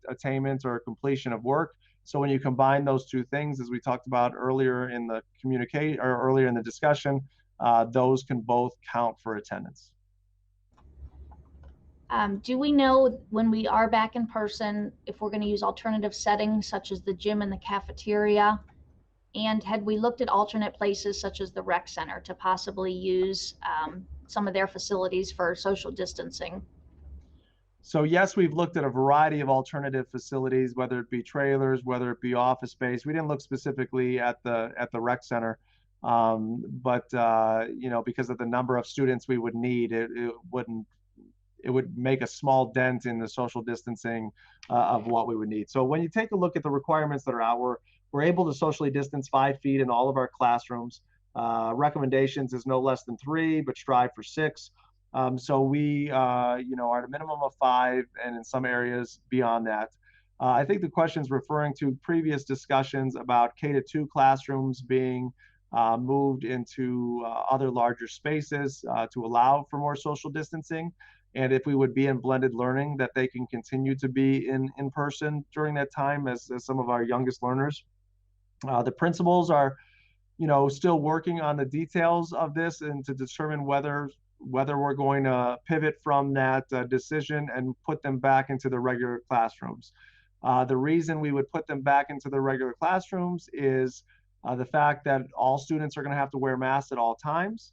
Speaker 1: attainment or completion of work. So when you combine those two things, as we talked about earlier in the earlier in the discussion, those can both count for attendance.
Speaker 3: Do we know when we are back in person if we're going to use alternative settings such as the gym and the cafeteria? And had we looked at alternate places such as the rec center to possibly use some of their facilities for social distancing?
Speaker 1: So yes, we've looked at a variety of alternative facilities, whether it be trailers, whether it be office space. We didn't look specifically at the rec center, but because of the number of students we would need, it would make a small dent in the social distancing of what we would need. So when you take a look at the requirements that are out, we're able to socially distance 5 feet in all of our classrooms. Recommendations is no less than 3, but strive for 6. So we, are at a minimum of 5, and in some areas beyond that. I think the question is referring to previous discussions about K-2 classrooms being moved into other larger spaces to allow for more social distancing. And if we would be in blended learning, that they can continue to be in person during that time as some of our youngest learners. The principals are, still working on the details of this and to determine whether we're going to pivot from that decision and put them back into the regular classrooms. The reason we would put them back into the regular classrooms is the fact that all students are going to have to wear masks at all times.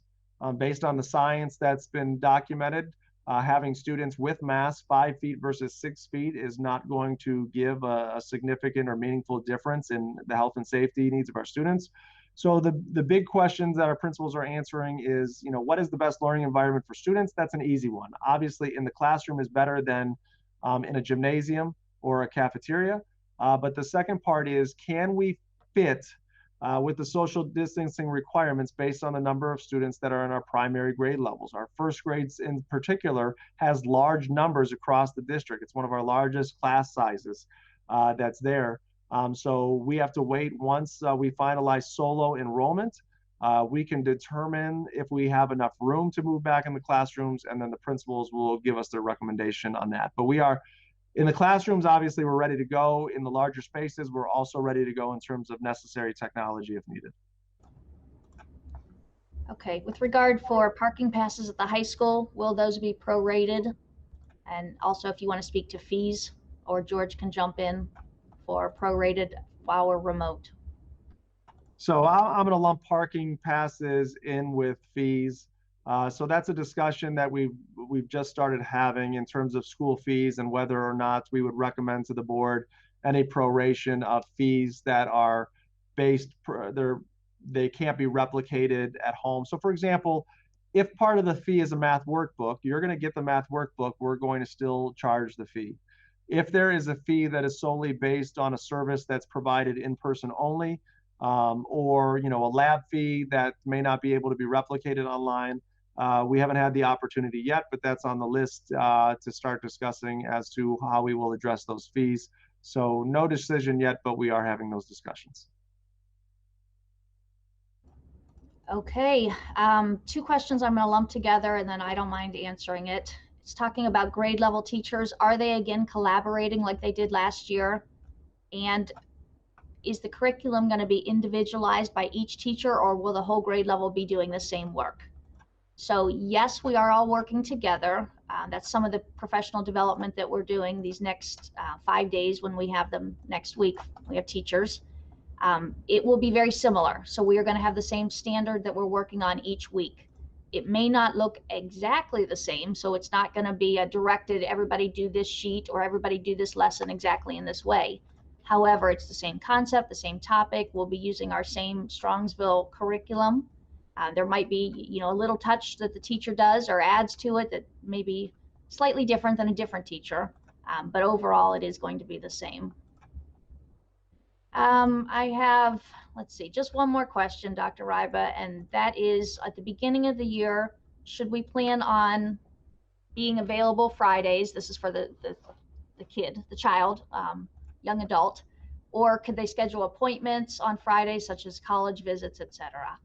Speaker 1: Based on the science that's been documented, having students with masks 5 feet versus 6 feet is not going to give a significant or meaningful difference in the health and safety needs of our students. So the big questions that our principals are answering is, what is the best learning environment for students? That's an easy one. Obviously, in the classroom is better than in a gymnasium or a cafeteria. But the second part is, can we fit with the social distancing requirements based on the number of students that are in our primary grade levels? Our first grades in particular has large numbers across the district. It's one of our largest class sizes that's there. So we have to wait once we finalize solo enrollment. We can determine if we have enough room to move back in the classrooms, and then the principals will give us their recommendation on that. But we are in the classrooms, obviously, we're ready to go. In the larger spaces, we're also ready to go in terms of necessary technology if needed.
Speaker 3: Okay, with regard for parking passes at the high school, will those be prorated? And also, if you want to speak to fees, or George can jump in for prorated while we're remote.
Speaker 1: So I'm going to lump parking passes in with fees. So that's a discussion that we've just started having in terms of school fees and whether or not we would recommend to the board any proration of fees that are based, they can't be replicated at home. So for example, If part of the fee is a math workbook, you're going to get the math workbook. We're going to still charge the fee. If there is a fee that is solely based on a service that's provided in person only, or a lab fee that may not be able to be replicated online, we haven't had the opportunity yet, but that's on the list to start discussing as to how we will address those fees. So no decision yet, but we are having those discussions.
Speaker 3: Okay, two questions I'm going to lump together, and then I don't mind answering it. It's talking about grade level teachers. Are they again collaborating like they did last year? And is the curriculum going to be individualized by each teacher, or will the whole grade level be doing the same work? So yes, we are all working together. That's some of the professional development that we're doing these next 5 days when we have them next week. We have teachers. It will be very similar. So we are going to have the same standard that we're working on each week. It may not look exactly the same, so it's not going to be a directed everybody do this sheet or everybody do this lesson exactly in this way. However, it's the same concept, the same topic. We'll be using our same Strongsville curriculum. There might be, a little touch that the teacher does or adds to it that may be slightly different than a different teacher, but overall it is going to be the same. I have, let's see, just one more question, Dr. Ryba, and that is, at the beginning of the year, should we plan on being available Fridays? This is for the kid, the child, young adult, or could they schedule appointments on Fridays, such as college visits, etc.?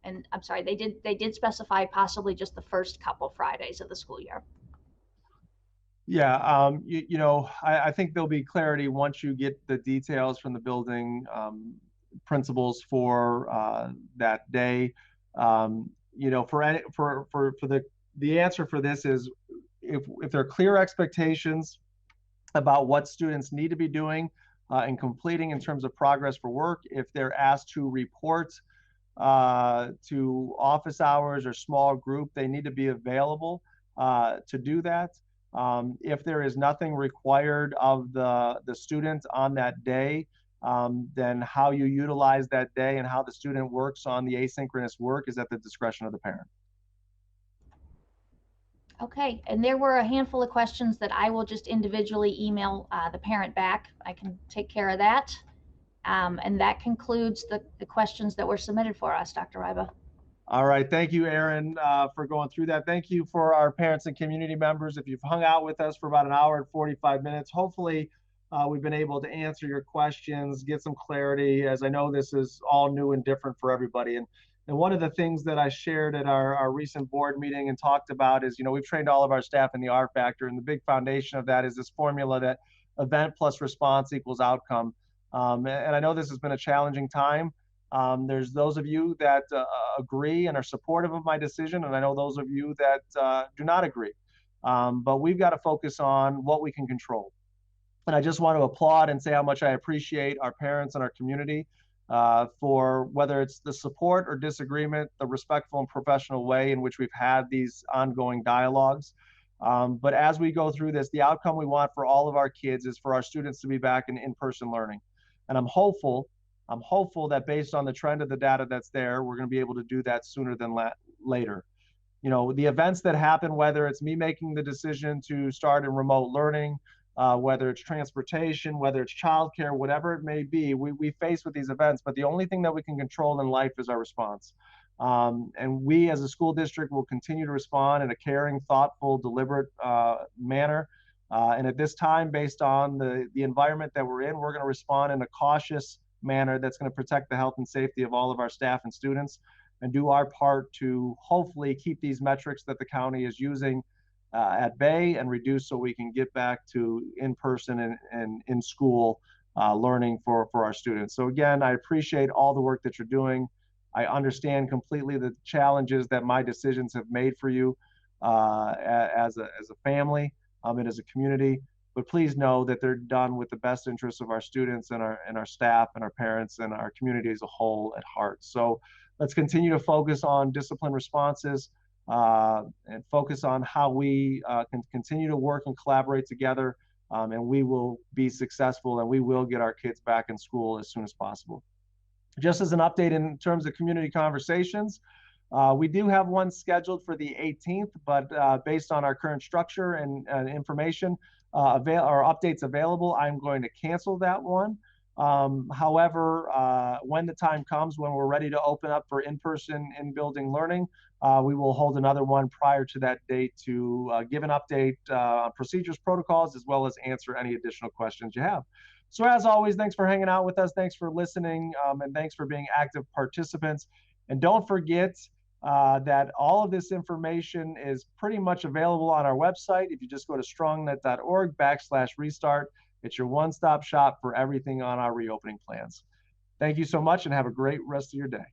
Speaker 3: And I'm sorry, they did specify possibly just the first couple Fridays of the school year.
Speaker 1: Yeah, I think there'll be clarity once you get the details from the building principals for that day. For the answer for this is if there are clear expectations about what students need to be doing and completing in terms of progress for work, if they're asked to report to office hours or small group, they need to be available to do that. If there is nothing required of the student on that day, then how you utilize that day and how the student works on the asynchronous work is at the discretion of the parent.
Speaker 3: Okay, and there were a handful of questions that I will just individually email the parent back. I can take care of that. And that concludes the questions that were submitted for us, Dr. Ryba.
Speaker 1: All right, thank you, Aaron, for going through that. Thank you for our parents and community members. If you've hung out with us for about an hour and 45 minutes, hopefully we've been able to answer your questions, get some clarity, as I know this is all new and different for everybody. And one of the things that I shared at our recent board meeting and talked about is, we've trained all of our staff in the R factor, and the big foundation of that is this formula that event plus response equals outcome. And I know this has been a challenging time. There's those of you that agree and are supportive of my decision, and I know those of you that do not agree. But we've got to focus on what we can control. And I just want to applaud and say how much I appreciate our parents and our community for whether it's the support or disagreement, the respectful and professional way in which we've had these ongoing dialogues. But as we go through this, the outcome we want for all of our kids is for our students to be back in in-person learning. And I'm hopeful that based on the trend of the data that's there, we're going to be able to do that sooner than later. The events that happen, whether it's me making the decision to start in remote learning, whether it's transportation, whether it's childcare, whatever it may be, we face with these events, but the only thing that we can control in life is our response. And we as a school district will continue to respond in a caring, thoughtful, deliberate manner. And at this time, based on the environment that we're in, we're going to respond in a cautious manner that's going to protect the health and safety of all of our staff and students and do our part to hopefully keep these metrics that the county is using at bay and reduce so we can get back to in-person and in-school learning for our students. So again, I appreciate all the work that you're doing. I understand completely the challenges that my decisions have made for you as a family and as a community. But please know that they're done with the best interests of our students and our staff and our parents and our community as a whole at heart. So let's continue to focus on discipline responses and focus on how we can continue to work and collaborate together, and we will be successful and we will get our kids back in school as soon as possible. Just as an update in terms of community conversations, We do have one scheduled for the 18th, but based on our current structure and information or updates available, I'm going to cancel that one. However, when the time comes when we're ready to open up for in-person, in-building learning, we will hold another one prior to that date to give an update on procedures, protocols, as well as answer any additional questions you have. So as always, thanks for hanging out with us. Thanks for listening, and thanks for being active participants. And don't forget that all of this information is pretty much available on our website. If you just go to strongnet.org/restart, it's your one-stop shop for everything on our reopening plans. Thank you so much and have a great rest of your day.